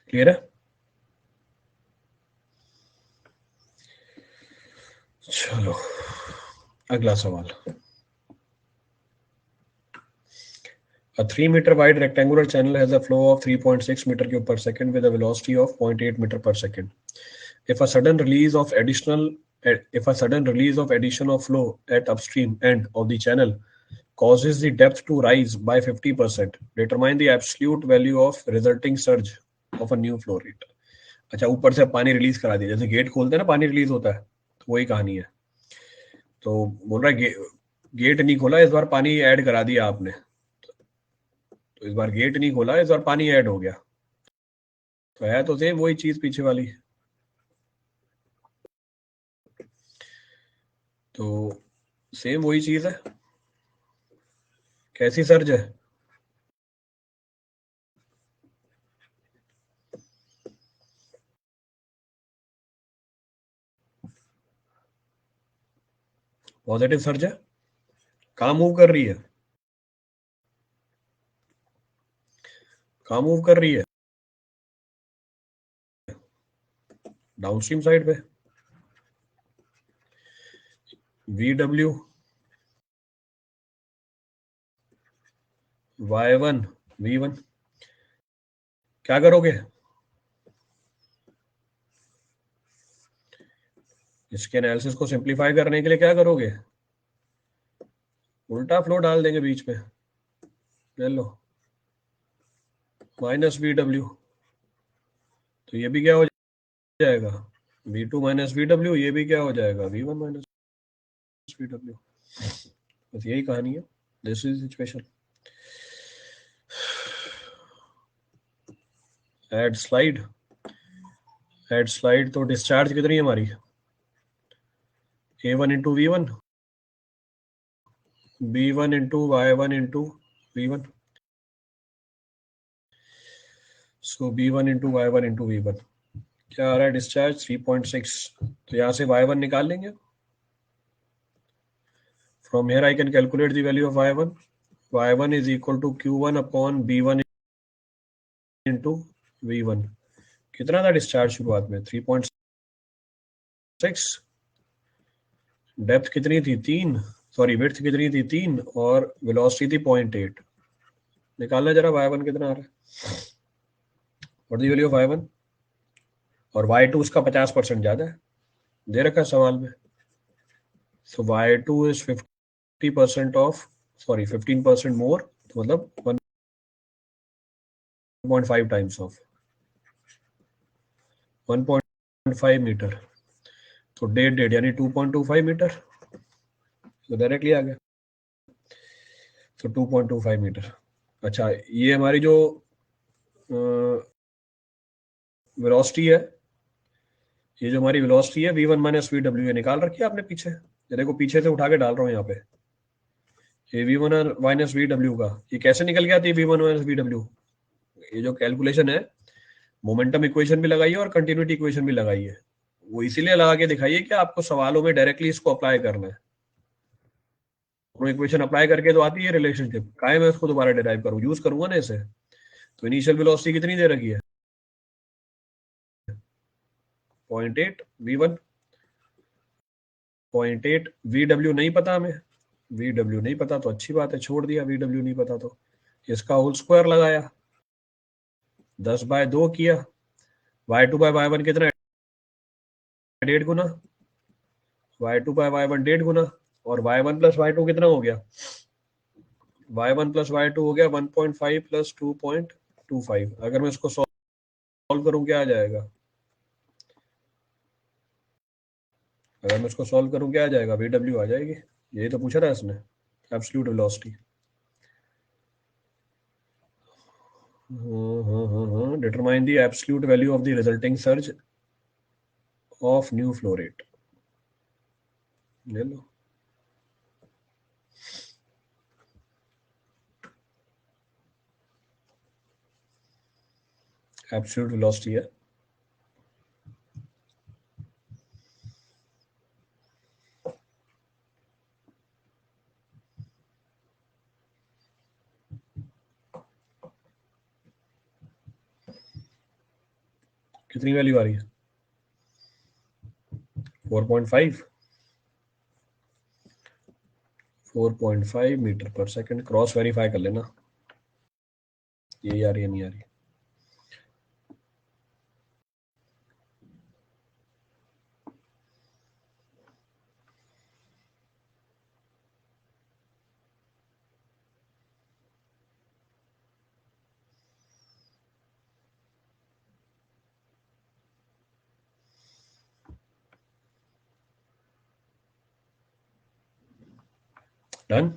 क्लियर है. चलो अगला सवाल. A 3 meter wide rectangular channel has a flow of 3.6 meter cube per second with a velocity of 0.8 meter per second. If a sudden release of addition of flow at upstream end of the channel causes the depth to rise by 50%, determine the absolute value of resulting surge of a new flow rate. अच्छा, ऊपर से पानी release करा दिया, जैसे gate खोलते हैं ना पानी रिलीज होता है, तो वही कहानी है. तो बोल रहा है गेट नहीं खोला, इस बार पानी ऐड करा दिया आपने. तो इस बार गेट नहीं खोला, इस बार पानी ऐड हो गया. तो है तो सेम वही चीज पीछे वाली. तो सेम वही चीज है. कैसी सर्ज है. पॉजिटिव सर्ज है. कहाँ मूव कर रही है. कहाँ मूव कर रही है. डाउनस्ट्रीम साइड पे. VW Y1 V1. क्या करोगे. इसके एनालिसिस को सिंप्लीफाई करने के लिए क्या करोगे. उल्टा फ्लो डाल देंगे बीच में. ले लो -VW. तो ये भी क्या हो जाएगा. V2 - VW. ये भी क्या हो जाएगा. V1 - VW. बस यही कहानी है. This is situation. Add slide. तो डिस्चार्ज कितनी है हमारी. A1 × V1 B1 × Y1 × V1. सो B1 × Y1 × V1 क्या आ रहा है. डिस्चार्ज 3.6. तो यहां से Y1 निकाल लेंगे. From here I can calculate the value of Y1. Y1 is equal to Q1 upon B1 × V1. कितना था डिस्चार्ज शुरुआत में. 3.6. डेप्थ कितनी थी 3. सॉरी विड्थ कितनी थी 3 और वेलोसिटी थी 0.8. निकालना जरा Y1 कितना आ रहा है. What the value of Y1. और Y2 उसका 50% ज्यादा है, दे रखा है सवाल में. सो Y2 इज 50% ऑफ 15% मोर. तो मतलब 1.5 टाइम्स ऑफ 1.5 मीटर. तो 1.5 यानी 2.25 मीटर. तो डायरेक्टली आ गया. तो 2.25 मीटर. अच्छा, ये हमारी जो वेलोसिटी है, ये जो हमारी वेलोसिटी है V1 - VW ये निकाल रखी है आपने पीछे. ये देखो पीछे से उठा के डाल रहा हूँ यहाँ पे. ये V1 - VW का ये कैसे निकल गया था. V1 - VW ये जो कैलकुलेशन है, मोमेंटम इक्वेशन भी लगाई है और कंटिन्यूटी इक्वेशन भी लगाई है. वो इसीलिए लगा के दिखाइए कि आपको सवालों में डायरेक्टली इसको अप्लाई करना है. इक्वेशन अप्लाई करके तो आती है रिलेशनशिप. काहे मैं उसको दोबारा डिराइव करूँ, यूज करूंगा ना इसे. तो इनिशियल वेलोसिटी कितनी दे रखी है. 0.8 V1. 0.8 VW नहीं पता हमें. VW नहीं पता तो अच्छी बात है, छोड़ दिया. VW नहीं पता तो इसका होल स्क्वायर लगाया. 10/2 किया, y2/y1 कितना, 1.5 गुना, y2/y1 1.5 गुना, और y1 + y2 कितना हो गया, y1 + y2 हो गया 1.5 + 2.25। अगर मैं इसको सॉल्व करूं क्या आ जाएगा, अगर मैं इसको सॉल्व करूं क्या आ जाएगा, VW आ जाएगी। यही तो पूछा था इसने, absolute velocity. Determine the absolute value of the resulting surge of new flow rate. ले लो, एब्सोल्यूट वेलोसिटी है। कितनी वैल्यू आ रही है, 4.5 4.5 metre per second. Cross verify कर लेना, यही आ रही है नहीं आ रही। Done.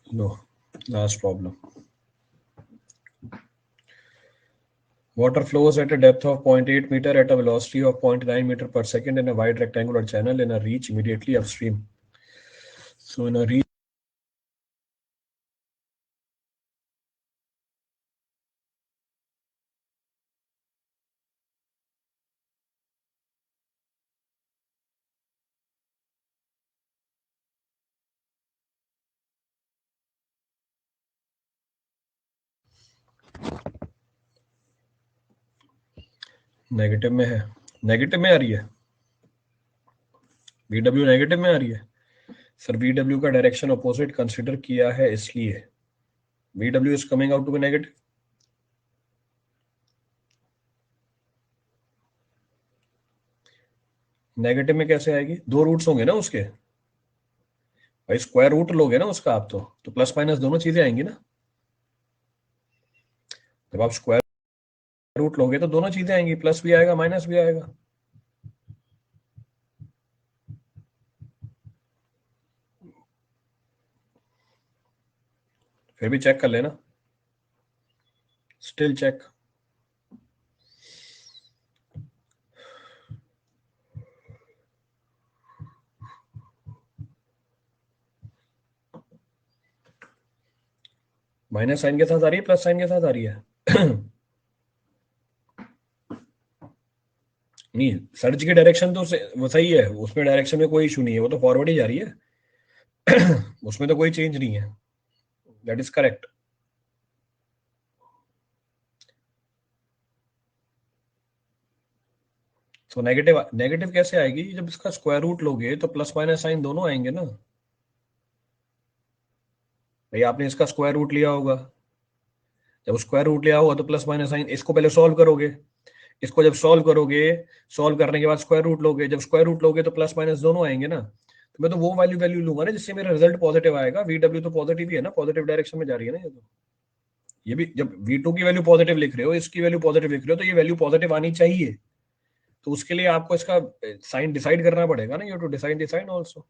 No, last problem. Water flows at a depth of 0.8 meter at a velocity of 0.9 meter per second in a wide rectangular channel in a reach immediately upstream. So in a reach, negative में है, negative में आ रही है, VW negative में आ रही है। सर VW का डायरेक्शन अपोजिट कंसीडर किया है, इसलिए VW is coming out to be negative. Negative में कैसे आएगी, दो रूट्स होंगे ना उसके, भाई स्क्वायर रूट लोगे ना उसका आप, तो प्लस माइनस दोनों चीजें आएंगी ना। जब आप स्क्वायर रूट लोगे तो दोनों चीजें आएंगी, प्लस भी आएगा माइनस भी आएगा। फिर भी चेक कर लेना, स्टिल चेक। माइनस साइन के साथ आ रही है, प्लस साइन के साथ आ रही है। नहीं, सर्च की डायरेक्शन तो वो सही है, उसमें डायरेक्शन में कोई इशू नहीं है, वो तो फॉरवर्ड ही जा रही है। उसमें तो कोई चेंज नहीं है, दैट इज करेक्ट। तो नेगेटिव नेगेटिव कैसे आएगी, जब इसका स्क्वायर रूट लोगे तो प्लस माइनस साइन दोनों आएंगे ना। भाई आपने इसका स्क्वायर रूट लिया होगा, जब स्क्वायर रूट लिया होगा तो प्लस माइनस साइन, इसको पहले सॉल्व करोगे, इसको जब सॉल्व करोगे, सॉल्व करने के बाद स्क्वायर रूट लोगे, जब स्क्वायर रूट लोगे तो प्लस माइनस दोनों आएंगे ना। तो मैं तो वो वैल्यू वैल्यू लूंगा ना जिससे मेरा रिजल्ट पॉजिटिव आएगा। VW तो पॉजिटिव ही है ना, पॉजिटिव डायरेक्शन में जा रही है ना ये तो। ये भी जब V2 की वैल्यू पॉजिटिव लिख रहे हो, इसकी वैल्यू पॉजिटिव लिख रहे हो, तो ये वैल्यू पॉजिटिव आनी चाहिए। तो उसके लिए आपको इसका साइन डिसाइड करना पड़ेगा ना, you to decide the sign also.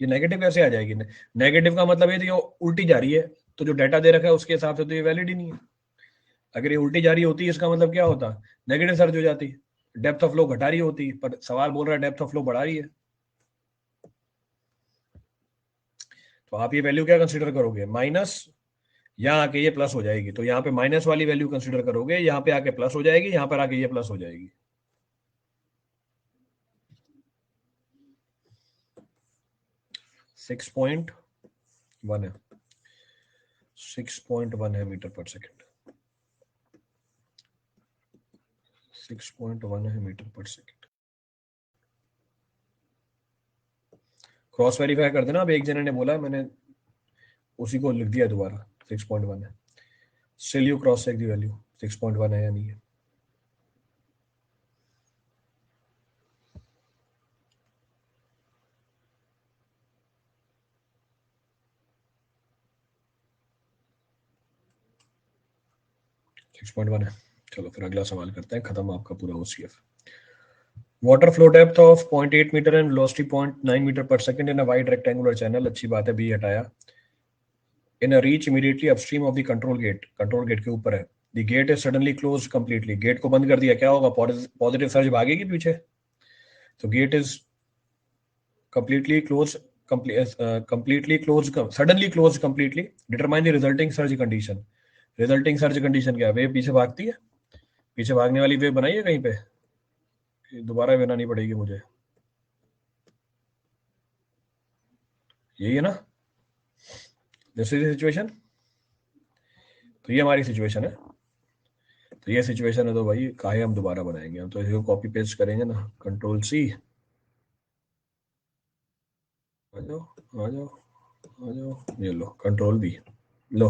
ये नेगेटिव कैसे आ जाएगी, नेगेटिव का मतलब ये तो ये उल्टी जा रही है, तो जो डाटा दे रखा है उसके हिसाब से तो ये वैलिड ही नहीं है। अगर ये उल्टी जा रही होती इसका मतलब क्या होता, नेगेटिव सर्ज हो जाती, डेप्थ ऑफ फ्लो घटा रही होती, पर सवाल बोल रहा है डेप्थ ऑफ फ्लो बढ़ा रही है। तो आप ये वैल्यू क्या कंसीडर करोगे, माइनस, यहाँ आके ये प्लस हो जाएगी, तो यहाँ पे माइनस वाली वैल्यू कंसीडर करोगे, यहाँ पे आके प्लस हो जाएगी, यहाँ पर आके ये प्लस हो जाएगी। 6.1 है, 6.1 है मीटर पर सेकेंड, 6.1 है मीटर पर सेकेंड। क्रॉस वेरीफाई कर देना। अब एक जने ने बोला, मैंने उसी को लिख दिया दोबारा, 6.1 है। Still you cross check the value 6.1 है या नहीं है। सिक्स पॉइंट वन है। चलो फिर अगला सवाल करते हैं, खत्म आपका पूरा OCF। Water flow depth of 0.8 metre and velocity 0.9 metre per second in a wide rectangular channel. अच्छी बात है, बी हटाया। In a reach immediately upstream of the control gate, control gate के ऊपर है। The gate is suddenly close completely, gate को बंद कर दिया, क्या होगा? पॉजिटिव सर्ज भागेगी पीछे। तो gate is completely closed, completely closed, suddenly closed completely. Determine the resulting surge condition. Resulting surge condition क्या है? वेव पीछे भागती है, पीछे भागने वाली वेव बनाई है कहीं पे, दोबारा बनानी पड़ेगी मुझे, यही है ना? This is situation. तो ये हमारी सिचुएशन है। तो ये सिचुएशन है, तो भाई काहे हम दोबारा बनाएंगे? हम तो इसको कॉपी पेस्ट करेंगे ना, कंट्रोल C। आ जाओ, आ जाओ, आ जाओ, ये लो, कंट्रोल V लो।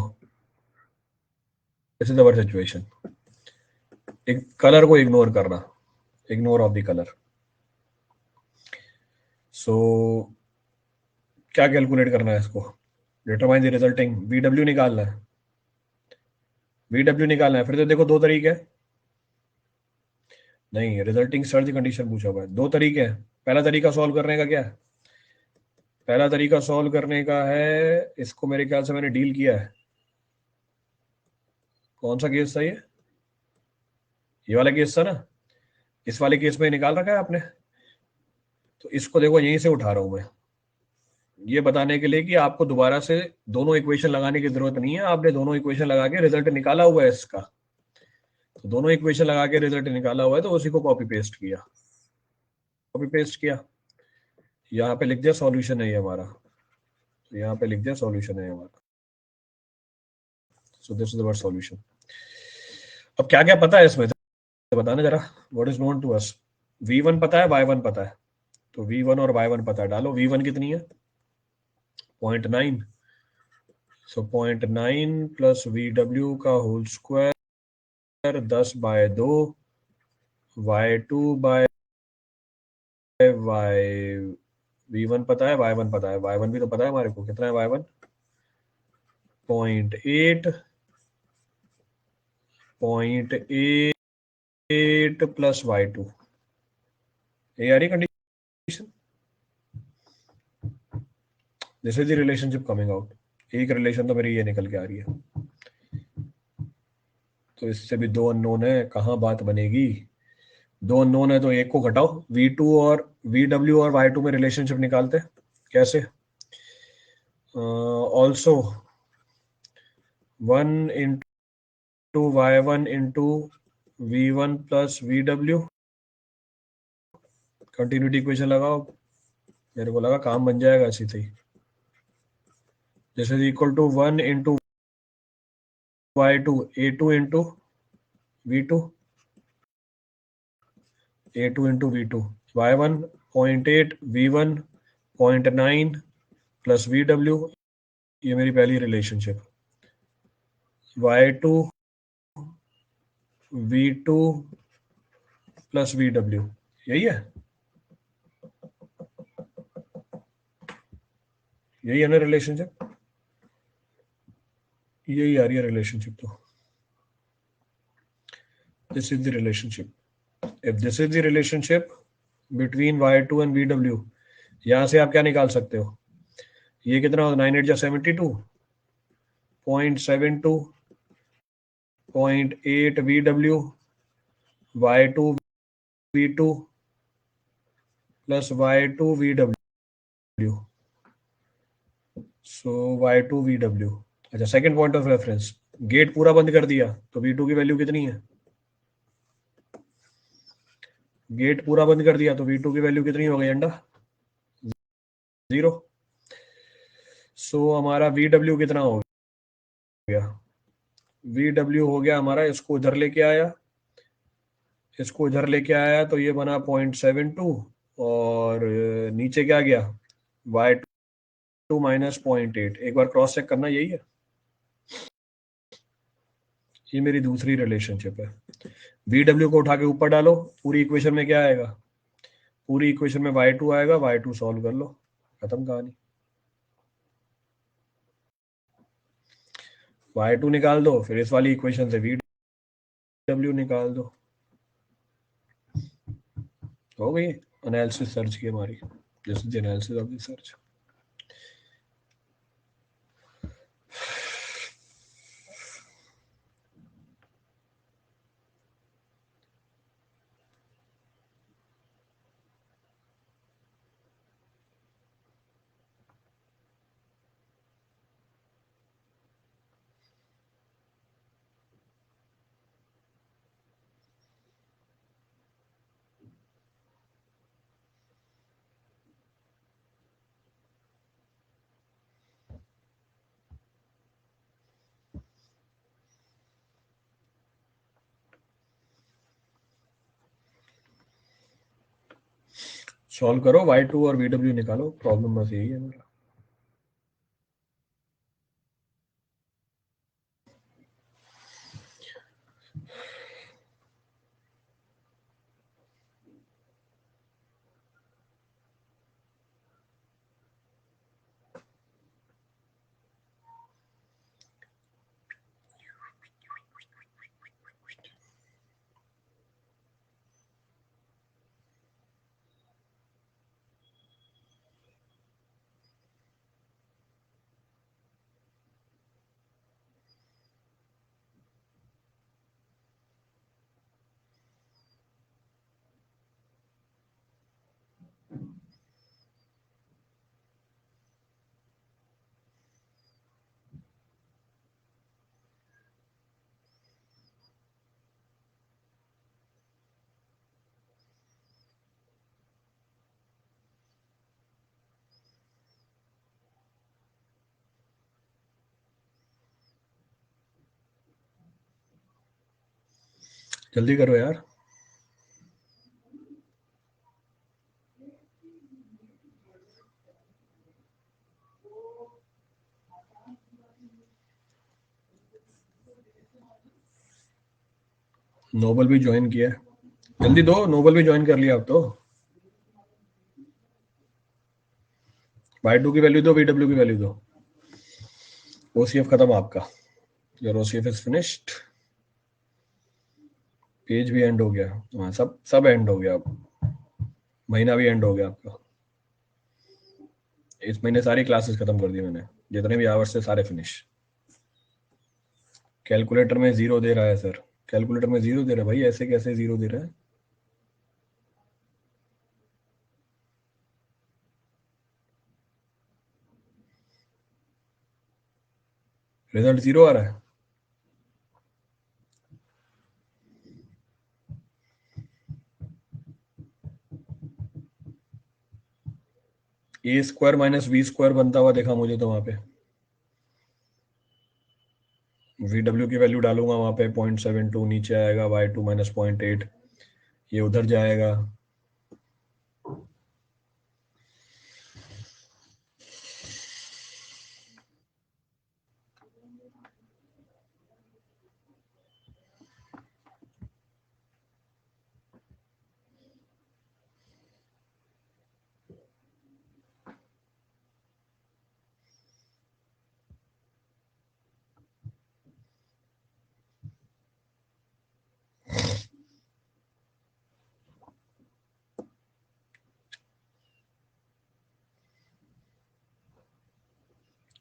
This is our situation. एक कलर को इग्नोर करना, ignore of the colour. So क्या कैलकुलेट करना है इसको? डिटरमाइन द रिजल्टिंग, VW निकालना है, VW निकालना है। फिर तो देखो दो तरीके हैं, नहीं रिजल्टिंग सर्ज कंडीशन पूछा हुआ है, दो तरीके हैं। पहला तरीका सॉल्व करने का क्या है? पहला तरीका सॉल्व करने का है, इसको मेरे ख्याल से मैंने डील किया है। कौन सा केस था ये वाला केस था ना। इस वाले केस में निकाल रखा है आपने। तो इसको देखो यहीं से उठा रहा हूं मैं, ये बताने के लिए कि आपको दोबारा से दोनों इक्वेशन लगाने की जरूरत नहीं है। आपने दोनों इक्वेशन लगा के रिजल्ट निकाला हुआ है इसका। तो दोनों इक्वेशन लगा के रिजल्ट निकाला हुआ है, तो उसी को कॉपी पेस्ट किया, कॉपी पेस्ट किया, यहाँ पे लिख दिया सॉल्यूशन है ये हमारा। तो यहाँ पे लिख दिया सॉल्यूशन है हमारा। So this is our solution. अब क्या क्या पता है इसमें बताना जरा। What is known to us? V1 पता है, Y1 पता है। तो V1 और Y1 पता है, डालो। V1 कितनी है? 0.9। सो 0.9 प्लस VW का whole square 10/2 Y2 by Y। V1 पता है, Y1 पता है। Y1 भी तो पता है हमारे को, कितना है Y1? 0.8 plus Y2। ये आ रही condition. This is the relationship coming out. एक रिलेशन तो मेरी ये निकल के आ रही है। तो इससे भी दो अननोन है, कहाँ बात बनेगी? दो अननोन है तो एक को घटाओ। V2 और VW और Y2 में रिलेशनशिप निकालते हैं। कैसे? Also 1 into Y1 into V1 plus VW। Continuity equation लगाओ, मेरे को लगा काम बन जाएगा इसी से ही। This is equal to 1 into Y2 A2 into V2, A2 into V2। Y1 0.8 V1 0.9 plus VW, ये मेरी पहली relationship. Y2 V2 plus VW, यही है, यही है ना रिलेशनशिप? यही आ रही है रिलेशनशिप। तो this is the relationship. If this is the relationship between Y2 and VW, यहां से आप क्या निकाल सकते हो? ये कितना होगा? 9 8 जा 72, 0.72 0.8 VW Y2 V2 plus Y2 VW। So Y2 VW। अच्छा, second point of reference, gate पूरा बंद कर दिया तो V2 की वैल्यू कितनी है? गेट पूरा बंद कर दिया तो V2 की वैल्यू कितनी हो गई अंडा? 0। सो हमारा VW कितना हो गया? VW हो गया हमारा, इसको इधर लेके आया, इसको इधर लेके आया तो ये बना 0.72 और नीचे क्या गया? y2 माइनस 0.8, एक बार क्रॉस चेक करना, यही है, ये मेरी दूसरी रिलेशनशिप है। VW को उठा के ऊपर डालो, पूरी इक्वेशन में क्या आएगा, पूरी इक्वेशन में y2 आएगा, y2 सॉल्व कर लो, खत्म कहानी। y2 निकाल दो, फिर इस वाली इक्वेशन से VW निकाल दो, हो गई एनालिसिस सर्च की हमारी, this is analysis of the search. Solve करो, y2 और VW निकालो, प्रॉब्लम बस यही है मेरा। जल्दी करो यार। नोबल भी ज्वाइन किया है, जल्दी दो, नोबल भी ज्वाइन कर लिया अब तो। y2 की वैल्यू दो, VW की वैल्यू दो। OCF खत्म आपका, your OCF is finished, page भी एंड हो गया, हाँ सब सब एंड हो गया, अब महीना भी एंड हो गया आपका। इस महीने सारी क्लासेस खत्म कर दी मैंने, जितने भी आवर्स थे सारे फिनिश। कैलकुलेटर में जीरो दे रहा है सर, कैलकुलेटर में जीरो दे रहा है भाई, ऐसे कैसे जीरो दे रहा है? रिजल्ट जीरो आ रहा है। A² माइनस V² बनता हुआ देखा मुझे तो वहां पे। VW की वैल्यू डालूंगा वहां पे 0.72 नीचे आएगा, y2 माइनस 0.8 ये उधर जाएगा।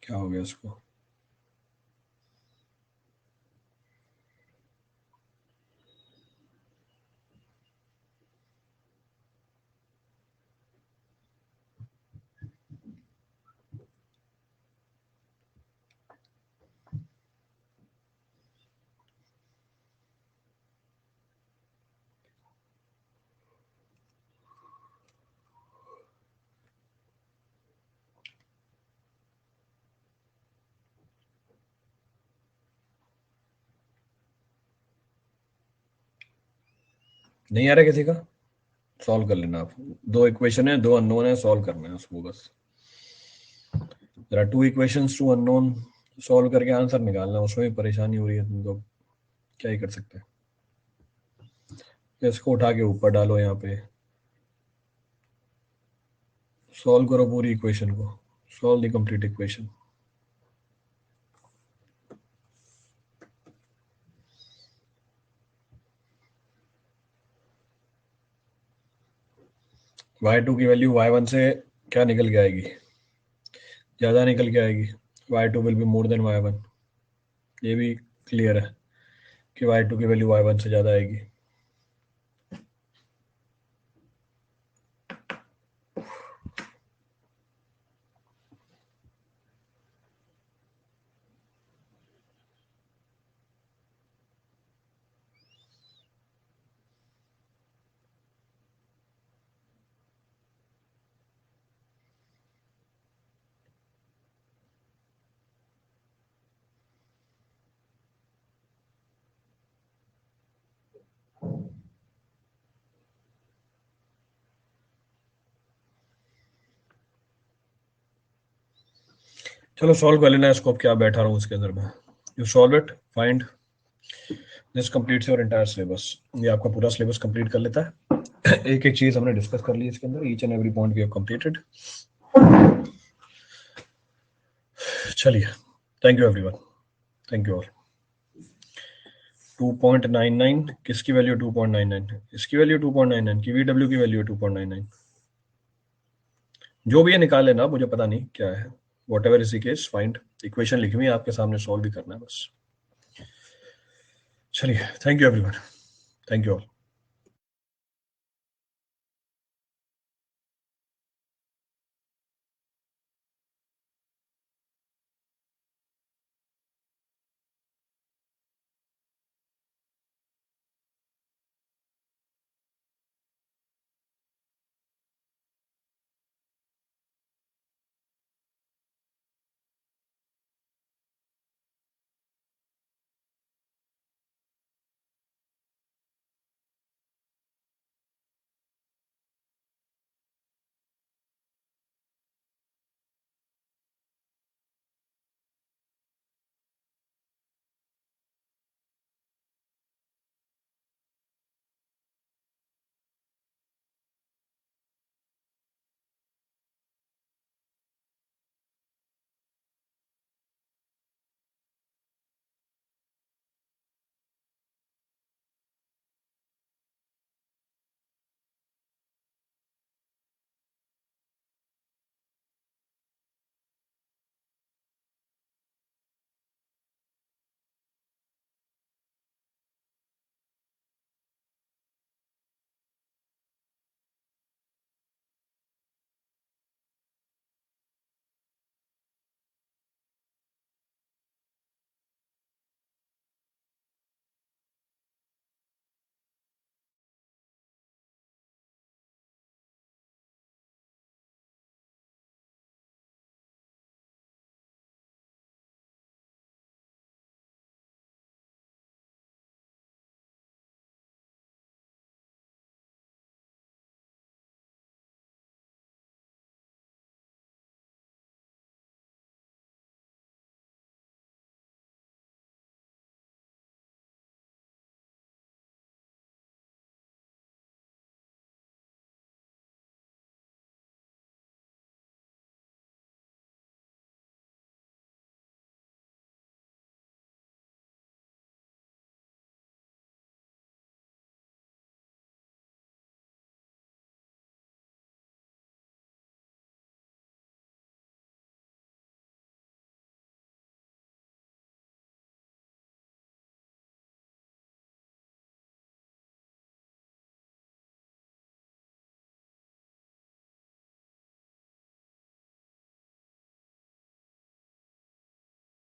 क्या हो गया इसको? नहीं आ रहा किसी का? सॉल्व कर लेना आप, दो इक्वेशन है, दो अननोन है, सॉल्व करना है उसको बस। There are 2 equations two unknown, solve करके आंसर निकालना, उसमें भी परेशानी हो रही है तुम तो क्या ही कर सकते हैं। इसको उठा के ऊपर डालो, यहाँ पे सॉल्व करो पूरी इक्वेशन को, solve the complete equation. y2 की वैल्यू y1 से क्या निकल के आएगी, ज्यादा निकल के आएगी। y2 will be more than y1, ये भी क्लियर है कि y2 की वैल्यू y1 से ज्यादा आएगी। चलो सॉल्व कर लेना इसको, अब क्या बैठा रहा हूँ इसके अंदर में। You solve it, find this completes your entire syllabus. ये आपका पूरा सिलेबस कंप्लीट कर लेता है। एक एक चीज हमने डिस्कस कर ली इसके अंदर, each and every point we have completed. चलिए, thank you everyone, thank you all. 2.99 किसकी वैल्यू 2.99, इसकी वैल्यू 2.99 की, VW की वैल्यू 2.99। जो भी है निकाल लेना, मुझे पता नहीं क्या है, what ever is the case, find. Equation लिखी हुई है आपके सामने, सॉल्व भी करना है बस। चलिए, thank you everyone, thank you all.